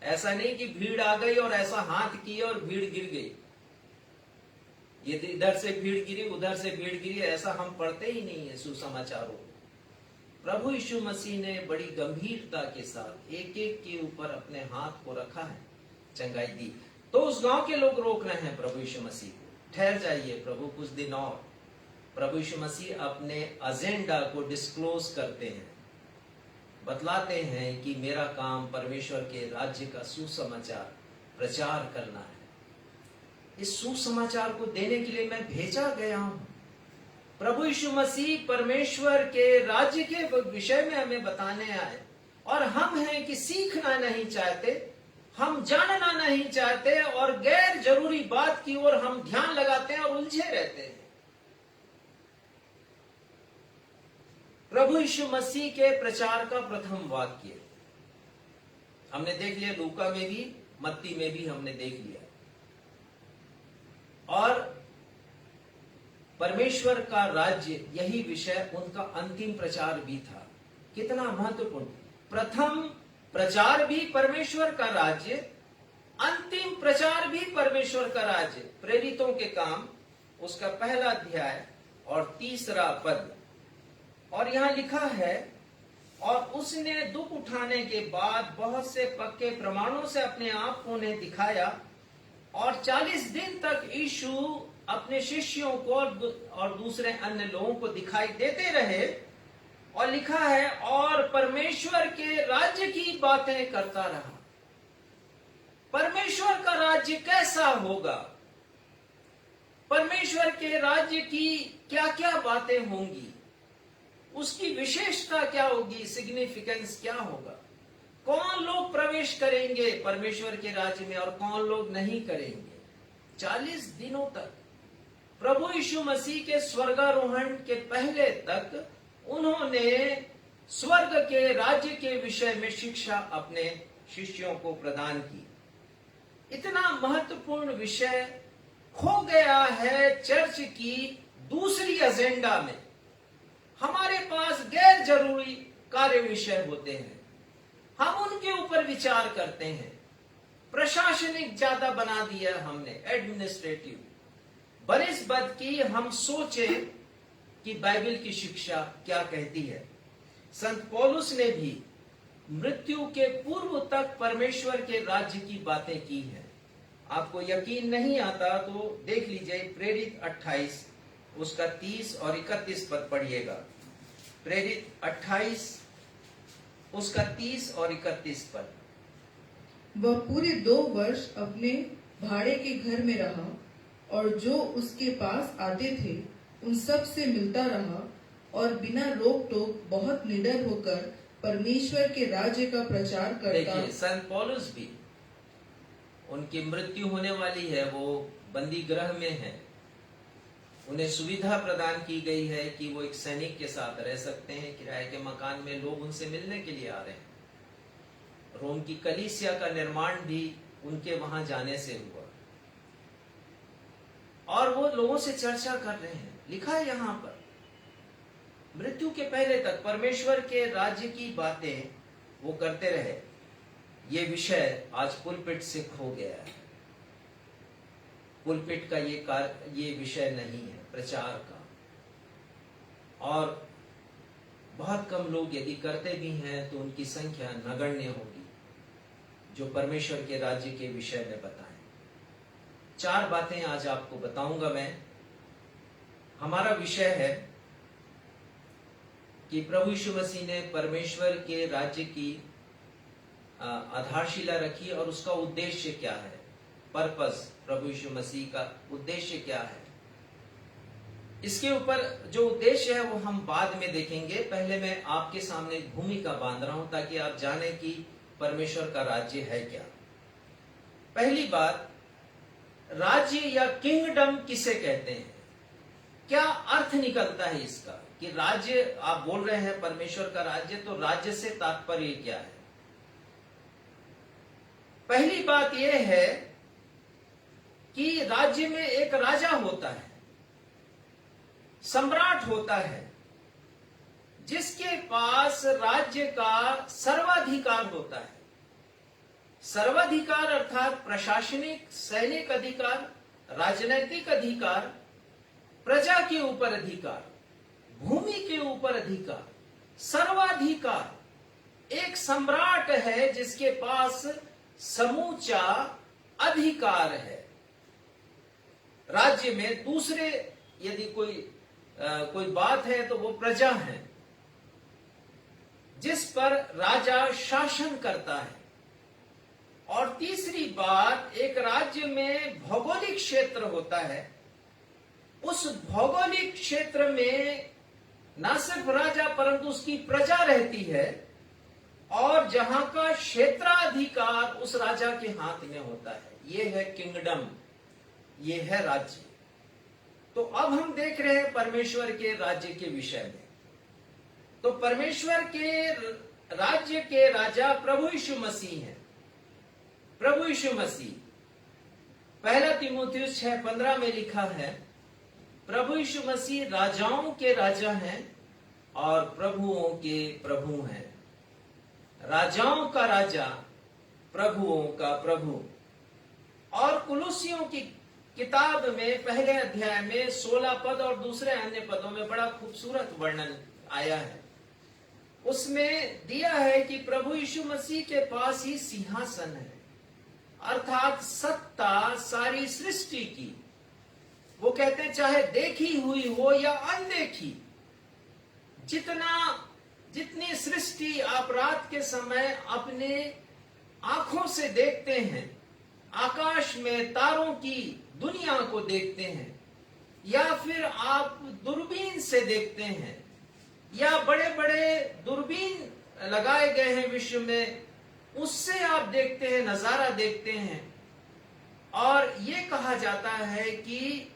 ऐसा नहीं कि भीड़ आ गई और ऐसा हाथ किया और भीड़ गिर गई, ये इधर से भीड़ गिरी उधर से भीड़ गिरी, ऐसा हम पढ़ते ही नहीं है सुसमाचारों। प्रभु यीशु मसीह ने बड़ी गंभीरता के साथ एक एक के ऊपर अपने हाथ को रखा है, चंगाई दी। तो उस गांव के लोग रोक रहे हैं प्रभु यीशु मसीह को, ठहर जाइए प्रभु कुछ दिन और। प्रभु यीशु मसीह अपने एजेंडा को डिस्क्लोज करते हैं, बतलाते हैं कि मेरा काम परमेश्वर के राज्य का सुसमाचार प्रचार करना है। इस सुसमाचार को देने के लिए मैं भेजा गया हूं। प्रभु यीशु मसीह परमेश्वर के राज्य के विषय में हमें बताने आए, और हम हैं कि सीखना नहीं चाहते, हम जानना नहीं चाहते, और गैर जरूरी बात की ओर हम ध्यान लगाते हैं और उलझे रहते हैं। प्रभु यीशु मसीह के प्रचार का प्रथम वाक्य हमने देख लिया, लूका में भी मत्ती में भी हमने देख लिया। और परमेश्वर का राज्य, यही विषय उनका अंतिम प्रचार भी था। कितना महत्वपूर्ण। प्रथम प्रचार भी परमेश्वर का राज्य, अंतिम प्रचार भी परमेश्वर का राज्य। प्रेरितों के काम उसका 1 अध्याय और 3 पद। और यहां लिखा है, और उसने दुख उठाने के बाद बहुत से पक्के प्रमाणों से अपने आप को उन्हें दिखाया, और 40 दिन तक यीशु अपने शिष्यों को और दूसरे अन्य लोगों को दिखाई देते रहे। और लिखा है, और परमेश्वर के राज्य की बातें करता रहा। परमेश्वर का राज्य कैसा होगा, परमेश्वर के राज्य की क्या क्या बातें होंगी, उसकी विशेषता क्या होगी, सिग्निफिकेंस क्या होगा, कौन लोग प्रवेश करेंगे परमेश्वर के राज्य में और कौन लोग नहीं करेंगे। 40 दिनों तक प्रभु यीशु मसीह के स्वर्गारोहण के पहले तक उन्होंने स्वर्ग के राज्य के विषय में शिक्षा अपने शिष्यों को प्रदान की। इतना महत्वपूर्ण विषय खो गया है चर्च की दूसरी एजेंडा में। हमारे पास गैर जरूरी कार्य विषय होते हैं, हम उनके ऊपर विचार करते हैं। प्रशासनिक ज्यादा बना दिया हमने, एडमिनिस्ट्रेटिव बनिस्बत की हम सोचे कि बाइबल की शिक्षा क्या कहती है। संत पौलुस ने भी मृत्यु के पूर्व तक परमेश्वर के राज्य की बातें की हैं। आपको यकीन नहीं आता तो देख लीजिए प्रेरित 28 उसका 30 और 31 पद पढ़िएगा। प्रेरित 28 उसका 30 और 31 पद। वह पूरे 2 वर्ष अपने भाड़े के घर में रहा और जो उसके पास आते थे उन सब से मिलता रहा और बिना रोक टोक बहुत निडर होकर परमेश्वर के राज्य का प्रचार करता। देखिए संत पौलुस भी, उनकी मृत्यु होने वाली है, वो बंदी गृह में है। उन्हें सुविधा प्रदान की गई है कि वो एक सैनिक के साथ रह सकते हैं, किराए के मकान में लोग उनसे मिलने के लिए आ रहे हैं। रोम की कलीसिया का निर्माण भी उनके वहां जाने से हुआ और वो लोगों से चर्चा कर रहे हैं। लिखा है यहां पर मृत्यु के पहले तक परमेश्वर के राज्य की बातें वो करते रहे। ये विषय आज पुलपिट से खो गया है। पुलपिट का ये विषय नहीं है प्रचार का, और बहुत कम लोग यदि करते भी हैं तो उनकी संख्या नगण्य होगी जो परमेश्वर के राज्य के विषय में बताएं। 4 बातें आज आपको बताऊंगा मैं। हमारा विषय है कि प्रभु यीशु मसीह ने परमेश्वर के राज्य की आधारशिला रखी और उसका उद्देश्य क्या है। पर्पस, प्रभु यीशु मसीह का उद्देश्य क्या है। इसके ऊपर जो उद्देश्य है वो हम बाद में देखेंगे। पहले मैं आपके सामने एक भूमिका बांध रहा हूं ताकि आप जाने कि परमेश्वर का राज्य है क्या। पहली बात, राज्य या किंगडम किसे कहते हैं, क्या अर्थ निकलता है इसका कि राज्य, आप बोल रहे हैं परमेश्वर का राज्य, तो राज्य से तात्पर्य क्या है। पहली बात यह है कि राज्य में एक राजा होता है, सम्राट होता है, जिसके पास राज्य का सर्वाधिकार होता है। सर्वाधिकार अर्थात प्रशासनिक, सैनिक अधिकार, राजनैतिक अधिकार, प्रजा के ऊपर अधिकार, भूमि के ऊपर अधिकार, सर्वाधिकार। एक सम्राट है जिसके पास समूचा अधिकार है राज्य में। दूसरे यदि कोई बात है तो वो प्रजा है जिस पर राजा शासन करता है। और तीसरी बात, एक राज्य में भौगोलिक क्षेत्र होता है। उस भौगोलिक क्षेत्र में न सिर्फ राजा परंतु उसकी प्रजा रहती है और जहां का क्षेत्राधिकार उस राजा के हाथ में होता है। यह है किंगडम, ये है राज्य। तो अब हम देख रहे हैं परमेश्वर के राज्य के विषय में। तो परमेश्वर के राज्य के राजा प्रभु यीशु मसीह हैं। प्रभु यीशु मसीह, 1 तीमुथियुस 6:15 में लिखा है, प्रभु यीशु मसीह राजाओं के राजा हैं और प्रभुओं के प्रभु हैं। राजाओं का राजा, प्रभुओं का प्रभु। और कुलुसियों की किताब में पहले अध्याय में 16 पद और दूसरे अन्य पदों में बड़ा खूबसूरत वर्णन आया है। उसमें दिया है कि प्रभु यीशु मसीह के पास ही सिंहासन है, अर्थात सत्ता सारी सृष्टि की। वो कहते हैं चाहे देखी हुई हो या अनदेखी, जितनी सृष्टि आप रात के समय अपने आंखों से देखते हैं, आकाश में तारों की दुनिया को देखते हैं, या फिर आप दूरबीन से देखते हैं, या बड़े बड़े दूरबीन लगाए गए हैं विश्व में, उससे आप देखते हैं, नजारा देखते हैं। और ये कहा जाता है कि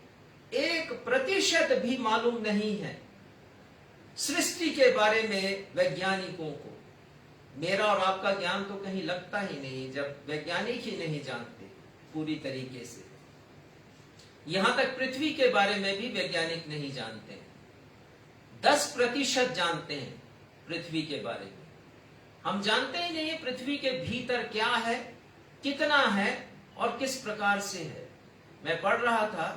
1% भी मालूम नहीं है सृष्टि के बारे में वैज्ञानिकों को। मेरा और आपका ज्ञान तो कहीं लगता ही नहीं जब वैज्ञानिक ही नहीं जानते पूरी तरीके से। यहां तक पृथ्वी के बारे में भी वैज्ञानिक नहीं जानते हैं। 10% जानते हैं पृथ्वी के बारे में। हम जानते ही नहीं पृथ्वी के भीतर क्या है, कितना है और किस प्रकार से है। मैं पढ़ रहा था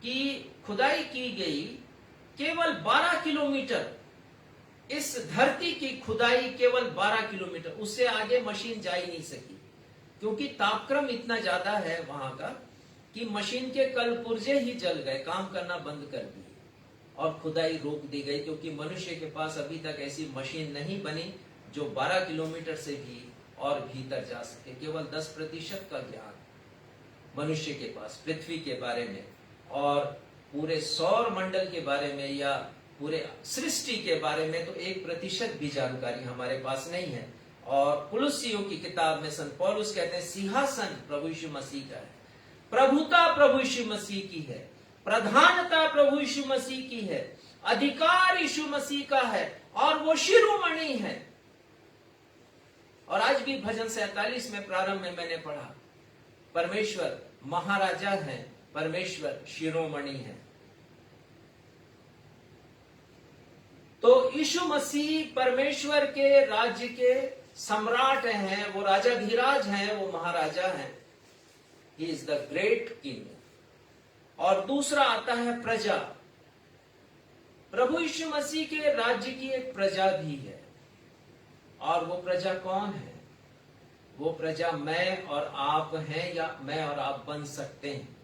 कि खुदाई की गई केवल 12 किलोमीटर इस धरती की खुदाई केवल 12 किलोमीटर, उससे आगे मशीन जा ही नहीं सकी, क्योंकि तापक्रम इतना ज्यादा है वहां का कि मशीन के कल पुर्जे ही जल गए, काम करना बंद कर दिए और खुदाई रोक दी गई, क्योंकि मनुष्य के पास अभी तक ऐसी मशीन नहीं बनी जो 12 किलोमीटर से भी और भीतर जा सके। केवल 10% का ज्ञान मनुष्य के पास पृथ्वी के बारे में और पूरे सौर मंडल के बारे में या पूरे सृष्टि के बारे में तो 1% भी जानकारी हमारे पास नहीं है। और कुलुस्सियों की किताब में संत पौलुस कहते हैं सिंहासन प्रभु यीशु मसीह का है, प्रभुता प्रभु यीशु मसीह की है, प्रधानता प्रभु यीशु मसीह की है, अधिकार यीशु मसीह का है और वो शिरोमणि है। और आज भी भजन 47 में प्रारंभ में मैंने पढ़ा, परमेश्वर महाराजा है, परमेश्वर शिरोमणि है। तो यीशु मसीह परमेश्वर के राज्य के सम्राट हैं, वो राजाधिराज हैं, वो महाराजा हैं। He is the great king. और दूसरा आता है प्रजा। प्रभु यीशु मसीह के राज्य की एक प्रजा भी है, और वो प्रजा कौन है? वो प्रजा मैं और आप हैं, या मैं और आप बन सकते हैं।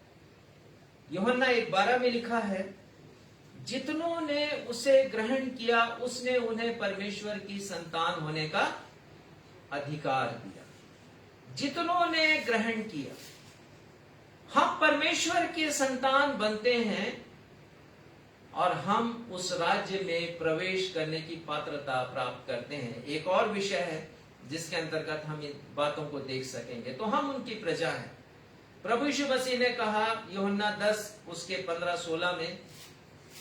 यूहन्ना 1:12 में लिखा है, जितनों ने उसे ग्रहण किया उसने उन्हें परमेश्वर की संतान होने का अधिकार दिया। जितनों ने ग्रहण किया, हम परमेश्वर के संतान बनते हैं और हम उस राज्य में प्रवेश करने की पात्रता प्राप्त करते हैं। एक और विषय है जिसके अंतर्गत हम इन बातों को देख सकेंगे। तो हम उनकी प्रजा हैं। प्रभु यीशु मसीह ने कहा यूहन्ना 10 उसके 15-16 में,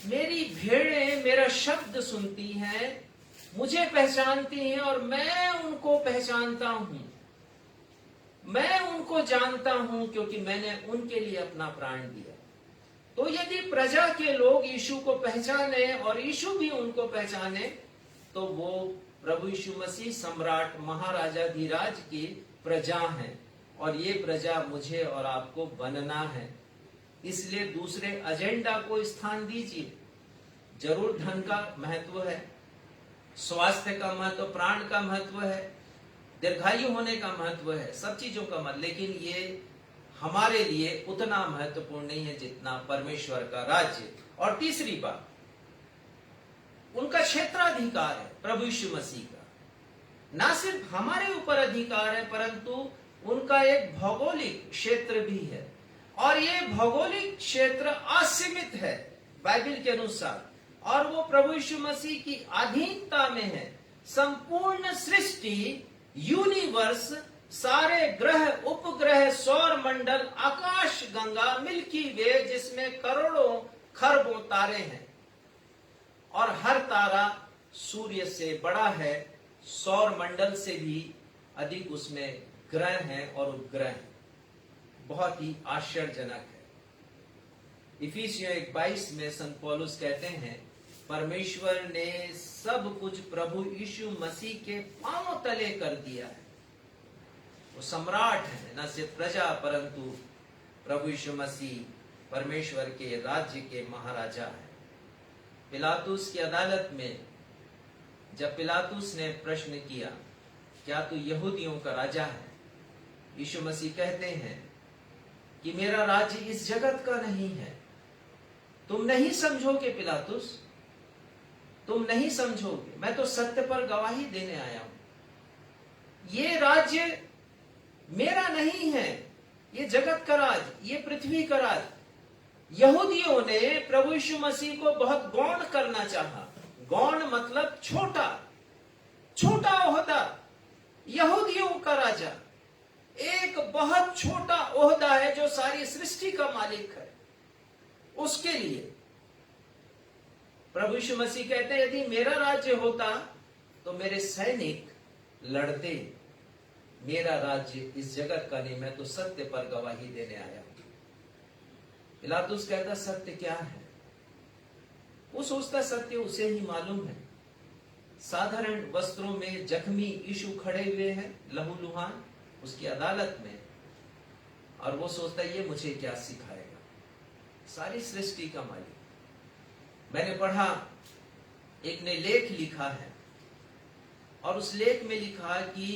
मेरी भेड़ें मेरा शब्द सुनती हैं, मुझे पहचानती हैं और मैं उनको पहचानता हूं, मैं उनको जानता हूं, क्योंकि मैंने उनके लिए अपना प्राण दिया। तो यदि प्रजा के लोग यीशु को पहचाने और यीशु भी उनको पहचाने, तो वो प्रभु यीशु मसीह सम्राट महाराजाधिराज की प्रजा हैं, और ये प्रजा मुझे और आपको बनना है। इसलिए दूसरे एजेंडा को स्थान दीजिए। जरूर धन का महत्व है, स्वास्थ्य का महत्व, प्राण का महत्व है, दीर्घायु होने का महत्व है, सब चीजों का महत्व, लेकिन ये हमारे लिए उतना महत्वपूर्ण नहीं है जितना परमेश्वर का राज्य। और तीसरी बात, उनका क्षेत्राधिकार है प्रभु यीशु मसीह का। ना सिर्फ हमारे ऊपर अधिकार है, परंतु उनका एक भौगोलिक क्षेत्र भी है, और ये भौगोलिक क्षेत्र असीमित है बाइबल के अनुसार, और वो प्रभु यीशु मसीह की अधीनता में है। संपूर्ण सृष्टि, यूनिवर्स, सारे ग्रह, उपग्रह, सौर मंडल, आकाश गंगा, मिल्की वे, जिसमें करोड़ों खरबों तारे हैं, और हर तारा सूर्य से बड़ा है, सौर मंडल से भी अधिक उसमें ग्रह हैं और उपग्रह हैं। बहुत ही आश्चर्यजनक है। इफिसियों 1:22 में संत पौलुस कहते हैं, परमेश्वर ने सब कुछ प्रभु यीशु मसीह के पांवों तले कर दिया है। वो सम्राट है, न सिर्फ प्रजा परंतु प्रभु यीशु मसीह परमेश्वर के राज्य के महाराजा है। पिलातुस की अदालत में जब पिलातुस ने प्रश्न किया, क्या तू यहूदियों का राजा है? यीशु मसीह कहते हैं कि मेरा राज्य इस जगत का नहीं है। तुम नहीं समझोगे पिलातुस, तुम नहीं समझोगे, मैं तो सत्य पर गवाही देने आया हूं। ये राज्य मेरा नहीं है, ये जगत का राज, ये पृथ्वी का राज। यहूदियों ने प्रभु यीशु मसीह को बहुत गौण करना चाहा। गौण मतलब छोटा, छोटा ओहदा, यहूदियों का राजा। एक बहुत छोटा ओहदा है जो सारी सृष्टि का मालिक है। उसके लिए प्रभु यीशु मसीह कहते हैं, यदि मेरा राज्य होता तो मेरे सैनिक लड़ते। मेरा राज्य इस जगत का नहीं, मैं तो सत्य पर गवाही देने आया हूं। पिलातुस कहता, सत्य क्या है? वो सोचता सत्य उसे ही मालूम है। साधारण वस्त्रों में जख्मी यीशु खड़े हुए हैं, लहूलुहान, उसकी अदालत में, और वो सोचता ये मुझे क्या सिखाएगा? सारी सृष्टि का मालिक। मैंने पढ़ा, एक ने लेख लिखा है और उस लेख में लिखा कि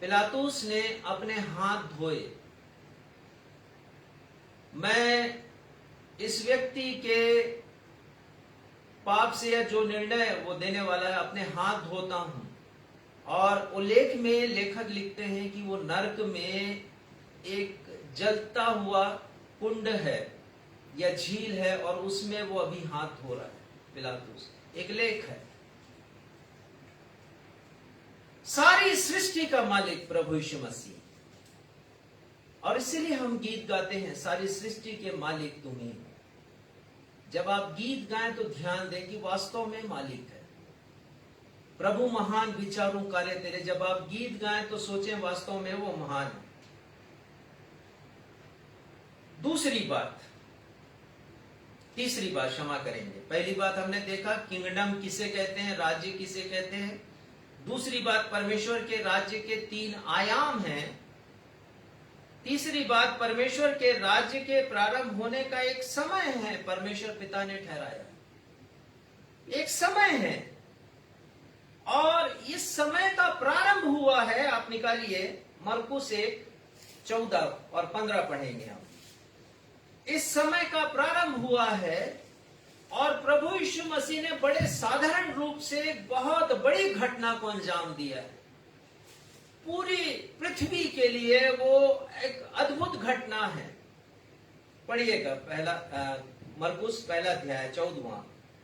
पिलातुस ने अपने हाथ धोए। मैं इस व्यक्ति के पाप से या जो निर्णय वो देने वाला है अपने हाथ धोता हूं। और उल्लेख में लेखक लिखते हैं कि वो नरक में एक जलता हुआ कुंड है या झील है और उसमें वो अभी हाथ धो रहा है पिलातुस। एक लेख है। सारी सृष्टि का मालिक प्रभु यीशु मसीह, और इसीलिए हम गीत गाते हैं, सारी सृष्टि के मालिक तुम ही हो। जब आप गीत गाएं तो ध्यान दें कि वास्तव में मालिक है। प्रभु महान विचारों कार्य तेरे। जब आप गीत गाएं तो सोचें वास्तव में वो महान है। दूसरी बात, तीसरी बात क्षमा करेंगे। पहली बात हमने देखा किंगडम किसे कहते हैं, राज्य किसे कहते हैं। दूसरी बात परमेश्वर के राज्य के 3 आयाम हैं। तीसरी बात परमेश्वर के राज्य के प्रारंभ होने का एक समय है, परमेश्वर पिता ने ठहराया, एक समय है। और इस समय का प्रारंभ हुआ है, आप निकालिए मरकुस 1:14 और 15 पढ़ेंगे हम। इस समय का प्रारंभ हुआ है और प्रभु यीशु मसीह ने बड़े साधारण रूप से एक बहुत बड़ी घटना को अंजाम दिया है। पूरी पृथ्वी के लिए वो एक अद्भुत घटना है। पढ़िएगा पहला मरकुस पहला अध्याय 14वां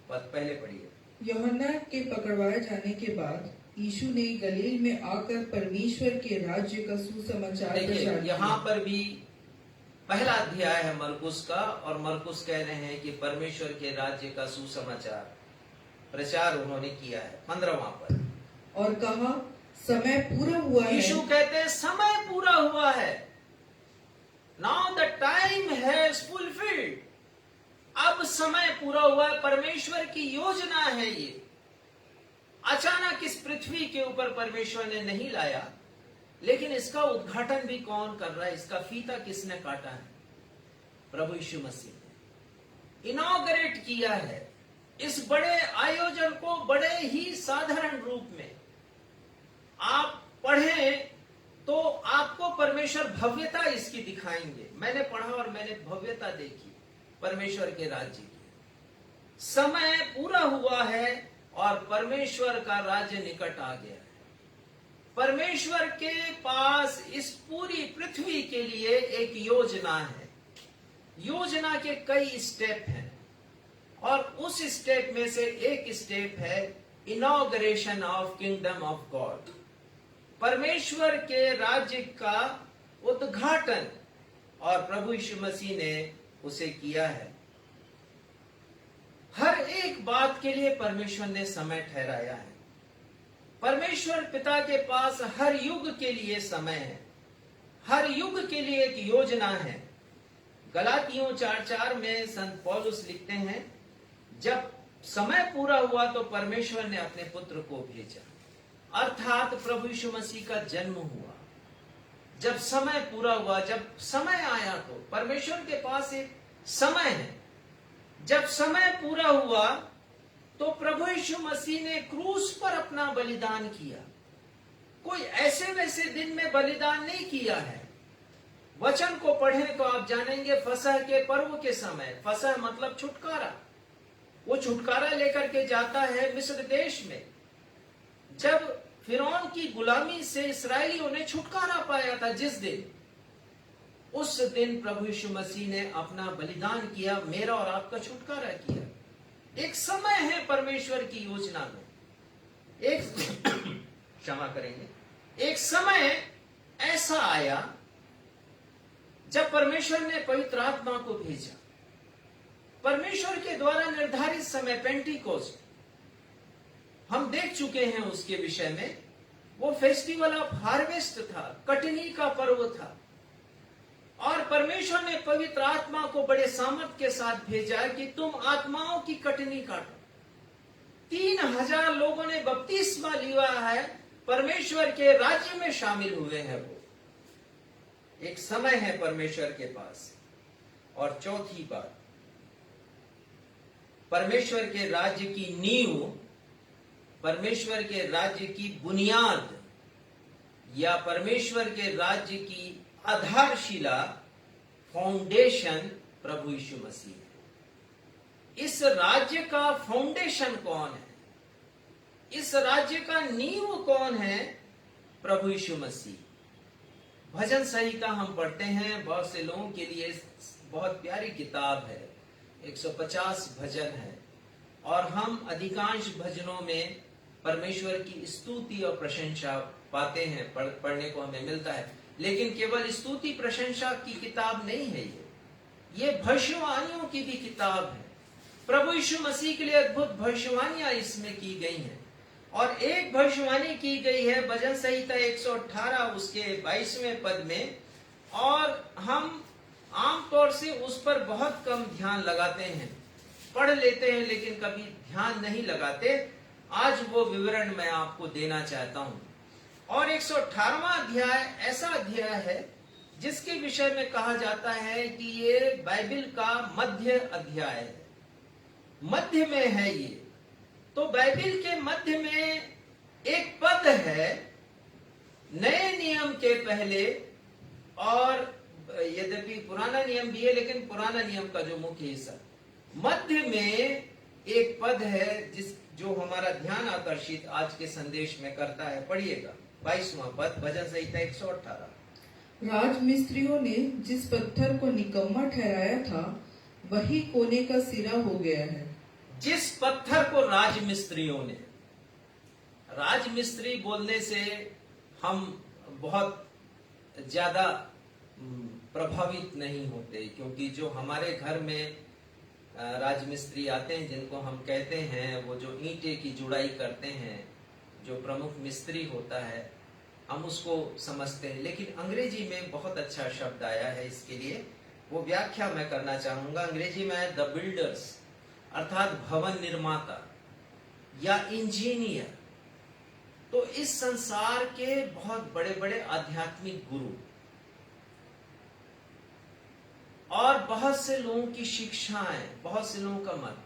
पद, पहले पढ़िए। यूहन्ना के पकड़वाए जाने के बाद यीशु ने गलील में आकर परमेश्वर के राज्य का सुसमाचार देखिए प्रचार किया। यहाँ पर भी पहला अध्याय है मरकुस का, और मरकुस कह रहे हैं कि परमेश्वर के राज्य का सुसमाचार प्रचार उन्होंने किया है। 15वां पद, और कहा समय पूरा हुआ है। यीशु कहते हैं समय पूरा हुआ है। Now the time has fulfilled. अब समय पूरा हुआ है। परमेश्वर की योजना है ये। अचानक इस पृथ्वी के ऊपर परमेश्वर ने नहीं लाया, लेकिन इसका उद्घाटन भी कौन कर रहा है, इसका फीता किसने काटा है? प्रभु यीशु मसीह ने इनॉग्रेट किया है इस बड़े आयोजन को, बड़े ही साधारण रूप में। आप पढ़ें तो आपको परमेश्वर भव्यता इसकी दिखाएंगे। मैंने पढ़ा और मैंने भव्यता देखी परमेश्वर के राज्य की। समय पूरा हुआ है और परमेश्वर का राज्य निकट आ गया है। परमेश्वर के पास इस पूरी पृथ्वी के लिए एक योजना है। योजना के कई स्टेप हैं और उस स्टेप में से एक स्टेप है inauguration of kingdom of God. परमेश्वर के राज्य का उद्घाटन, और प्रभु यीशु मसीह ने उसे किया है। हर एक बात के लिए परमेश्वर ने समय ठहराया है। परमेश्वर पिता के पास हर युग के लिए समय है, हर युग के लिए एक योजना है। गलातियों 4:4 में संत पौलुस लिखते हैं, जब समय पूरा हुआ तो परमेश्वर ने अपने पुत्र को भेजा, अर्थात प्रभु यीशु मसीह का जन्म हुआ। जब समय पूरा हुआ, जब समय आया, तो परमेश्वर के पास एक समय है। जब समय पूरा हुआ तो प्रभु यीशु मसीह ने क्रूस पर अपना बलिदान किया। कोई ऐसे वैसे दिन में बलिदान नहीं किया है। वचन को पढ़ें तो आप जानेंगे, फसह के पर्व के समय, फसह मतलब छुटकारा, वो छुटकारा लेकर के जाता है मिस्र देश में। जब फिरौन की गुलामी से इस्राएलियों ने छुटकारा पाया था, जिस दिन, उस दिन प्रभु यीशु मसीह ने अपना बलिदान किया, मेरा और आपका छुटकारा किया। एक समय है परमेश्वर की योजना में। एक क्षमा करेंगे, एक समय ऐसा आया जब परमेश्वर ने पवित्र आत्मा को भेजा। परमेश्वर के द्वारा निर्धारित समय पेंटिकोस्ट, हम देख चुके हैं उसके विषय में। वो फेस्टिवल ऑफ हार्वेस्ट था, कटनी का पर्व था, और परमेश्वर ने पवित्र आत्मा को बड़े सामर्थ के साथ भेजा कि तुम आत्माओं की कटनी काटो। 3000 लोगों ने बपतिस्मा लिया है, परमेश्वर के राज्य में शामिल हुए हैं। वो एक समय है परमेश्वर के पास। और चौथी बात, परमेश्वर के राज्य की नींव परमेश्वर के राज्य की बुनियाद या परमेश्वर के राज्य की आधारशिला, फाउंडेशन प्रभु यीशु मसीह है। इस राज्य का फाउंडेशन कौन है? इस राज्य का नींव कौन है? प्रभु यीशु मसीह। भजन संहिता हम पढ़ते हैं, बहुत से लोगों के लिए बहुत प्यारी किताब है, 150 भजन है, और हम अधिकांश भजनों में परमेश्वर की स्तुति और प्रशंसा पाते हैं, पढ़ने को हमें मिलता है। लेकिन केवल स्तुति प्रशंसा की किताब नहीं है ये भविष्यवाणियों की भी किताब है। प्रभु यीशु मसीह के लिए अद्भुत भविष्यवाणियां इसमें की गई हैं। और एक भविष्यवाणी की गई है भजन संहिता 118 उसके 22वें पद में, और हम आमतौर से उस पर बहुत कम ध्यान लगाते हैं, पढ़ लेते हैं लेकिन कभी ध्यान नहीं लगाते। आज वो विवरण मैं आपको देना चाहता हूं। और 118वां अध्याय ऐसा अध्याय है जिसके विषय में कहा जाता है कि ये बाइबल का मध्य अध्याय है, मध्य में है ये। तो बाइबल के मध्य में एक पद है नए नियम के पहले, और यद्यपि पुराना नियम भी है लेकिन पुराना नियम का जो मुख्य हिस्सा, मध्य में एक पद है जो हमारा ध्यान आकर्षित आज के संदेश में करता है। पढ़िएगा 22वां पद, भजन संहिता 118। राजमिस्त्रियों ने जिस पत्थर को निकम्मा ठहराया था वही कोने का सिरा हो गया है। जिस पत्थर को राजमिस्त्रियों ने, राजमिस्त्री बोलने से हम बहुत ज्यादा प्रभावित नहीं होते, क्योंकि जो हमारे घर में राजमिस्त्री आते हैं, जिनको हम कहते हैं, वो जो ईंटे की जुड़ाई करते हैं, जो प्रमुख मिस्त्री होता है, हम उसको समझते हैं। लेकिन अंग्रेजी में बहुत अच्छा शब्द आया है इसके लिए, वो व्याख्या मैं करना चाहूंगा। अंग्रेजी में है द बिल्डर्स, अर्थात भवन निर्माता या इंजीनियर। तो इस संसार के बहुत बड़े बड़े आध्यात्मिक गुरु और बहुत से लोगों की शिक्षाएं, बहुत से लोगों का मत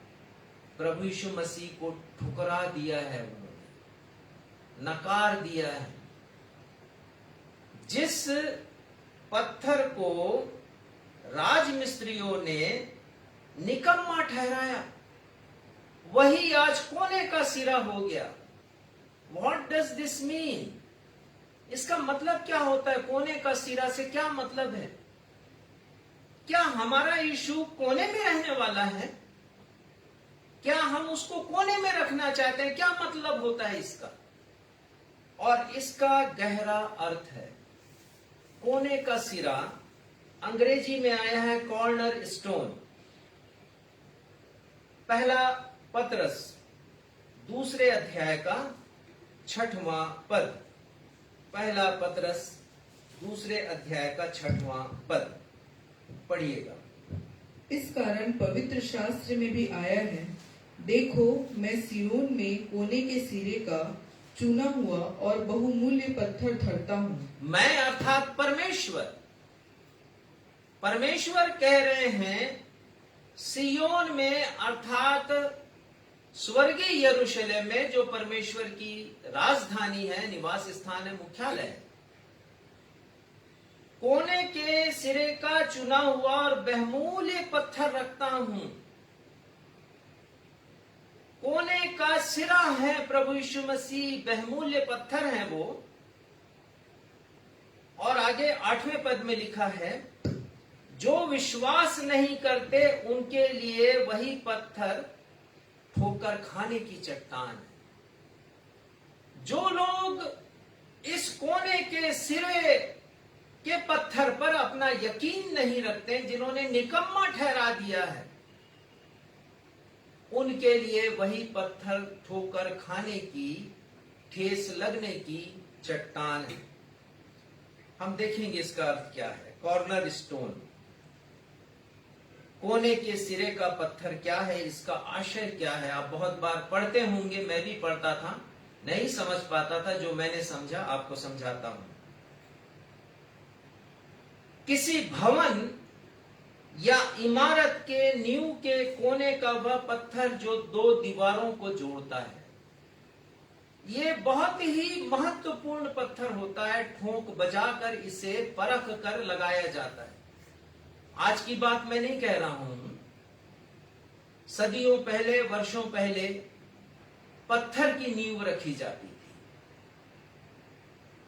प्रभु यीशु मसीह को ठुकरा दिया है, उन्होंने नकार दिया है। जिस पत्थर को राजमिस्त्रियों ने निकम्मा ठहराया वही आज कोने का सिरा हो गया। What does this mean? इसका मतलब क्या होता है? कोने का सिरा से क्या मतलब है? क्या हमारा यीशु कोने में रहने वाला है? क्या हम उसको कोने में रखना चाहते हैं? क्या मतलब होता है इसका? और इसका गहरा अर्थ है, कोने का सिरा अंग्रेजी में आया है कॉर्नर स्टोन। पहला पतरस 2 अध्याय का 6वां पद, पहला पतरस 2 अध्याय का 6वां पद पढ़िएगा। इस कारण पवित्र शास्त्र में भी आया है, देखो मैं सिय्योन में कोने के सिरे का चुना हुआ और बहुमूल्य पत्थर धरता हूँ। मैं अर्थात परमेश्वर कह रहे हैं, सिय्योन में अर्थात स्वर्गीय यरूशलेम में, जो परमेश्वर की राजधानी है, निवास स्थान है, मुख्यालय है, कोने के सिरे का चुना हुआ और बहुमूल्य पत्थर रखता हूं। कोने का सिरा है प्रभु यीशु मसीह, बहुमूल्य पत्थर है वो। और आगे 8वें पद में लिखा है, जो विश्वास नहीं करते उनके लिए वही पत्थर ठोकर खाने की चट्टान है। जो लोग इस कोने के सिरे के पत्थर पर अपना यकीन नहीं रखते, जिन्होंने निकम्मा ठहरा दिया है, उनके लिए वही पत्थर ठोकर खाने की, ठेस लगने की चट्टान है। हम देखेंगे इसका अर्थ क्या है। कॉर्नर स्टोन, कोने के सिरे का पत्थर क्या है, इसका आशय क्या है? आप बहुत बार पढ़ते होंगे, मैं भी पढ़ता था, नहीं समझ पाता था। जो मैंने समझा आपको समझाता हूं। किसी भवन या इमारत के नींव के कोने का वह पत्थर जो 2 दीवारों को जोड़ता है, ये बहुत ही महत्वपूर्ण पत्थर होता है। ठोंक बजाकर इसे परख कर लगाया जाता है। आज की बात मैं नहीं कह रहा हूं, सदियों पहले, वर्षों पहले पत्थर की नींव रखी जाती थी।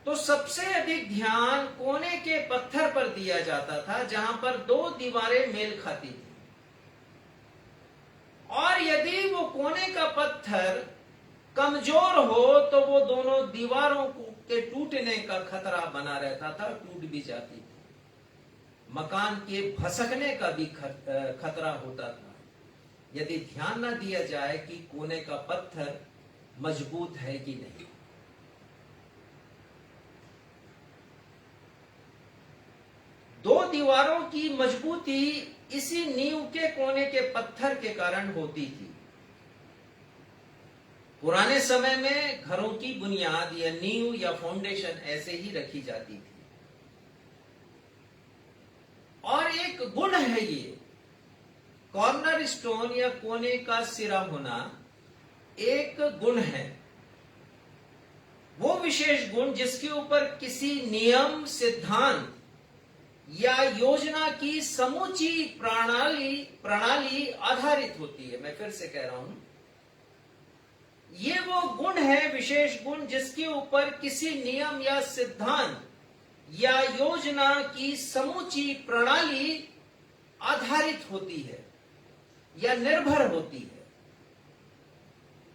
तो सबसे अधिक ध्यान कोने के पत्थर पर दिया जाता था, जहां पर दो दीवारें मेल खाती थी। और यदि वो कोने का पत्थर कमजोर हो तो वो दोनों दीवारों के टूटने का खतरा बना रहता था, टूट भी जाती थी। मकान के भसकने का भी खतरा होता था, यदि ध्यान न दिया जाए कि कोने का पत्थर मजबूत है कि नहीं। दो दीवारों की मजबूती इसी नींव के कोने के पत्थर के कारण होती थी। पुराने समय में घरों की बुनियाद या नींव या फाउंडेशन ऐसे ही रखी जाती थी। और एक गुण है ये, कॉर्नर स्टोन या कोने का सिरा होना एक गुण है। वो विशेष गुण जिसके ऊपर किसी नियम, सिद्धांत या योजना की समूची प्रणाली आधारित होती है। मैं फिर से कह रहा हूं, ये वो गुण है, विशेष गुण जिसके ऊपर किसी नियम या सिद्धांत या योजना की समूची प्रणाली आधारित होती है या निर्भर होती है।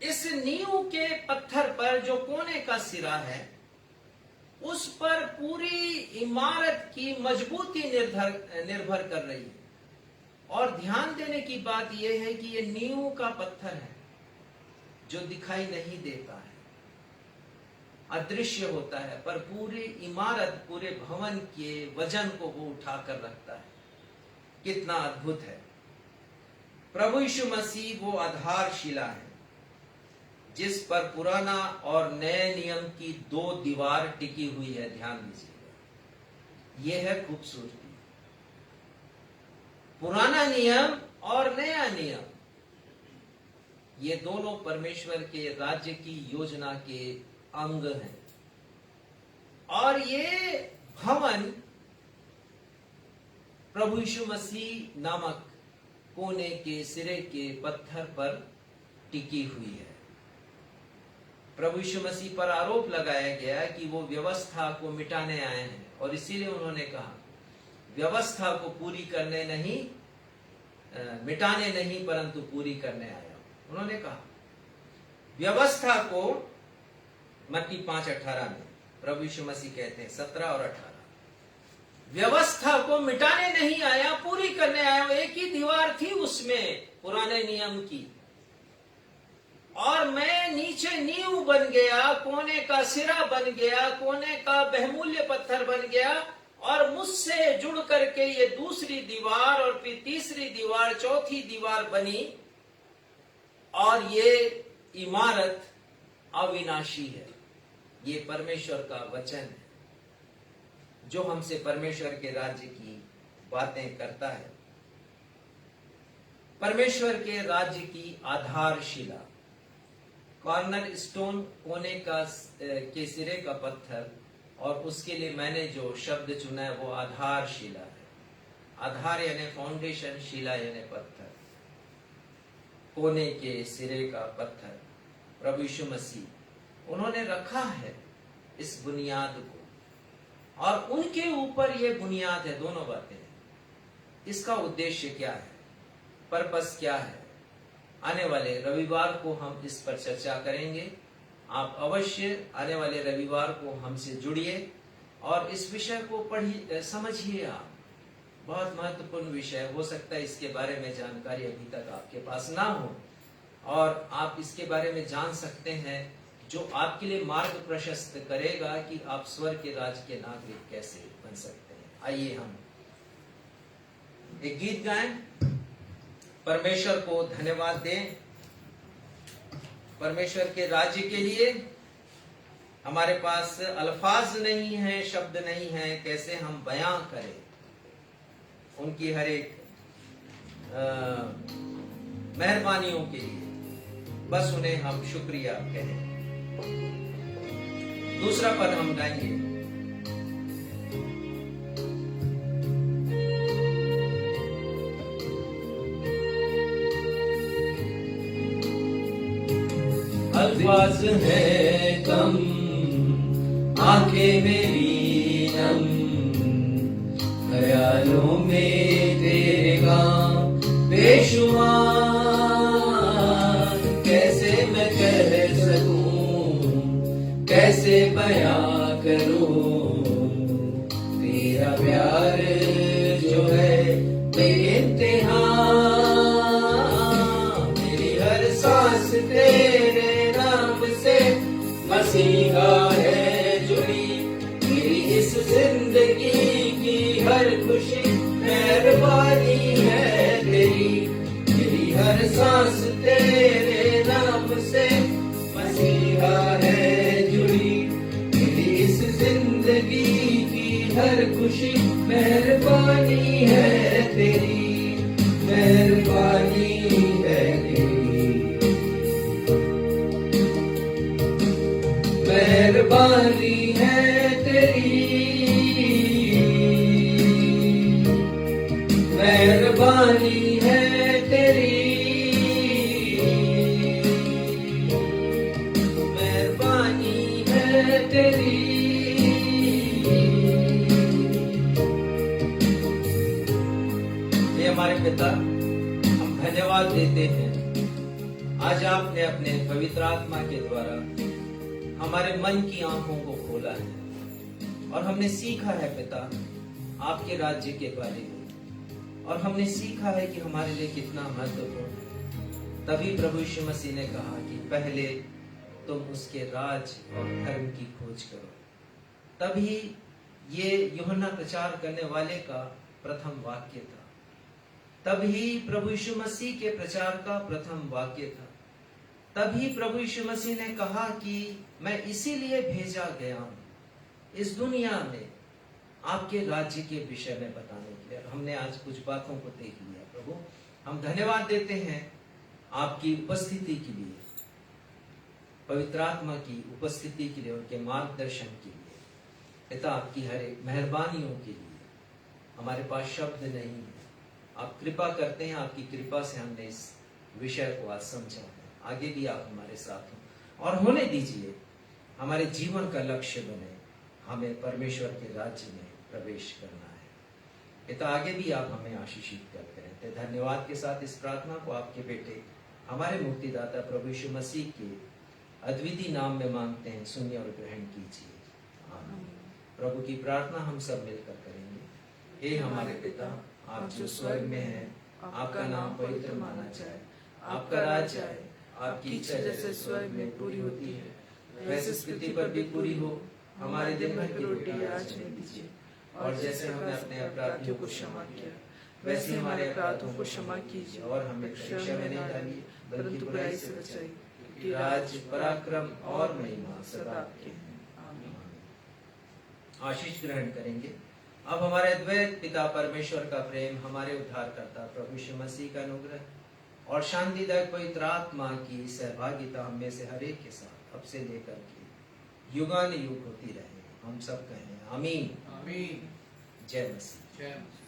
इस नींव के पत्थर पर जो कोने का सिरा है, उस पर पूरी इमारत की मजबूती निर्भर कर रही है। और ध्यान देने की बात यह है कि यह नींव का पत्थर है जो दिखाई नहीं देता है, अदृश्य होता है, पर पूरी इमारत, पूरे भवन के वजन को वो उठाकर रखता है। कितना अद्भुत है। प्रभु यीशु मसीह वो आधारशिला है जिस पर पुराना और नए नियम की दो दीवार टिकी हुई है। ध्यान दीजिएगा, यह है खूबसूरती। पुराना नियम और नया नियम, ये दोनों परमेश्वर के राज्य की योजना के अंग हैं। और ये भवन प्रभु यीशु मसीह नामक कोने के सिरे के पत्थर पर टिकी हुई है। प्रभु यीशु मसीह पर आरोप लगाया गया कि वो व्यवस्था को मिटाने आए हैं, और इसीलिए उन्होंने कहा, व्यवस्था को पूरी करने नहीं, मिटाने नहीं, परंतु पूरी करने आया। उन्होंने कहा व्यवस्था को, मत्ती 5:18 में प्रभु यीशु मसीह कहते हैं, 17 और 18, व्यवस्था को मिटाने नहीं आया, पूरी करने आया। एक ही दीवार थी उसमें पुराने नियम की, और मैं नीचे नींव बन गया, कोने का सिरा बन गया, कोने का बहुमूल्य पत्थर बन गया, और मुझसे जुड़ करके ये दूसरी दीवार, और फिर तीसरी दीवार, चौथी दीवार बनी, और ये इमारत अविनाशी है। ये परमेश्वर का वचन है जो हमसे परमेश्वर के राज्य की बातें करता है। परमेश्वर के राज्य की आधारशिला, कॉर्नर स्टोन, कोने का के सिरे का पत्थर, और उसके लिए मैंने जो शब्द चुना है वो आधारशिला है। आधार यानी फाउंडेशन, शिला यानी पत्थर, कोने के सिरे का पत्थर प्रभु यीशु मसीह, उन्होंने रखा है इस बुनियाद को, और उनके ऊपर ये बुनियाद है। दोनों बातें, इसका उद्देश्य क्या है, पर्पस क्या है, आने वाले रविवार को हम इस पर चर्चा करेंगे। आप अवश्य आने वाले रविवार को हमसे जुड़िए और इस विषय को पढ़िए, समझिए। आप बहुत महत्वपूर्ण विषय हो सकता है, इसके बारे में जानकारी अभी तक आपके पास ना हो, और आप इसके बारे में जान सकते हैं जो आपके लिए मार्ग प्रशस्त करेगा कि आप स्वर्ग के राज्य के नागरिक कैसे बन सकते हैं। आइए हम एक गीत गाएं, परमेश्वर को धन्यवाद दें। परमेश्वर के राज्य के लिए हमारे पास अल्फाज नहीं है, शब्द नहीं है, कैसे हम बयां करें उनकी हर एक मेहरबानियों के लिए। बस उन्हें हम शुक्रिया कहें। दूसरा पद हम गाएंगे। अल्फाज है कम, आंखें मेरी नम, ख्यालों में तेरे गाँव बेशुमार, कैसे मैं कह सकूं, कैसे बयां करूं, तेरा प्यार जो है बेइंतहा, मेरी हर सांस तेरे नाम से मसीहा है जुड़ी, मेरी इस जिंदगी की हर खुशी मेहरबानी है तेरी, मेरी हर सांस तेरे नाम से मसीहा है जुड़ी, मेरी इस जिंदगी की हर खुशी मेहरबानी है तेरी, मेहरबानी है तेरी, मेहरबानी है तेरी, मेहरबानी है तेरी, मेहरबानी है तेरी। हे हमारे पिता, हम धन्यवाद देते हैं, आज आपने अपने पवित्र आत्मा के द्वारा हमारे मन की आंखों को खोला है और हमने सीखा है पिता आपके राज्य के बारे में, और हमने सीखा है कि हमारे लिए कितना महत्वपूर्ण है। तभी प्रभु यीशु मसीह ने कहा कि पहले तुम उसके राज और धर्म की खोज करो। तभी ये यूहन्ना प्रचार करने वाले का प्रथम वाक्य था, तभी प्रभु यीशु मसीह के प्रचार का प्रथम वाक्य था, तभी प्रभु यीशु मसीह ने कहा कि मैं इसीलिए भेजा गया हूं इस दुनिया में आपके राज्य के विषय में बताने के लिए। हमने आज कुछ बातों को देख लिया। प्रभु हम धन्यवाद देते हैं आपकी उपस्थिति के लिए, पवित्र आत्मा की उपस्थिति के लिए, उनके मार्गदर्शन के लिए, पिता आपकी हर एक मेहरबानियों के लिए। हमारे पास शब्द नहीं है, आप कृपा करते हैं, आपकी कृपा से हमने इस विषय को आज समझा है। आगे भी आप हमारे साथ हों और होने दीजिए हमारे जीवन का लक्ष्य बने, हमें परमेश्वर के राज्य में प्रवेश करना है। पिता आगे भी आप हमें आशीषित करते रहते। धन्यवाद के साथ इस प्रार्थना को आपके बेटे हमारे मुक्तिदाता प्रभु यीशु मसीह के अद्वितीय नाम में मांगते हैं, सुनिए और ग्रहण कीजिए। आमीन। प्रभु की प्रार्थना हम सब मिलकर करेंगे। हे हमारे पिता, आप जो स्वर्ग में हैं, आपका नाम पवित्र माना जाए, आपका राज्य आए, आपकी इच्छा जैसे स्वर्ग में पूरी होती है वैसे इस पृथ्वी पर भी पूरी हो। हमारे दिन भर की रोटी आज हमें दीजिए, और जैसे हमने अपने अपराधियों को क्षमा किया वैसे हमारे अपराधों को क्षमा कीजिए, और हमें परीक्षा में नहीं डालिए परंतु बुराई से बचाइए, क्योंकि राज्य, पराक्रम और महिमा सदा आपके हैं। आमीन। आशीष ग्रहण करेंगे। अब हमारे द्वैत पिता परमेश्वर का प्रेम, हमारे उद्धारकर्ता प्रभु यीशु मसीह का अनुग्रह और शांतिदायक पवित्र आत्मा की सहभागिता हम में से हर एक के साथ अब से लेकर के युगानुयुग होती रहे। हम सब कहें आमीन। आमीन। जय मसीह। जय मसीह।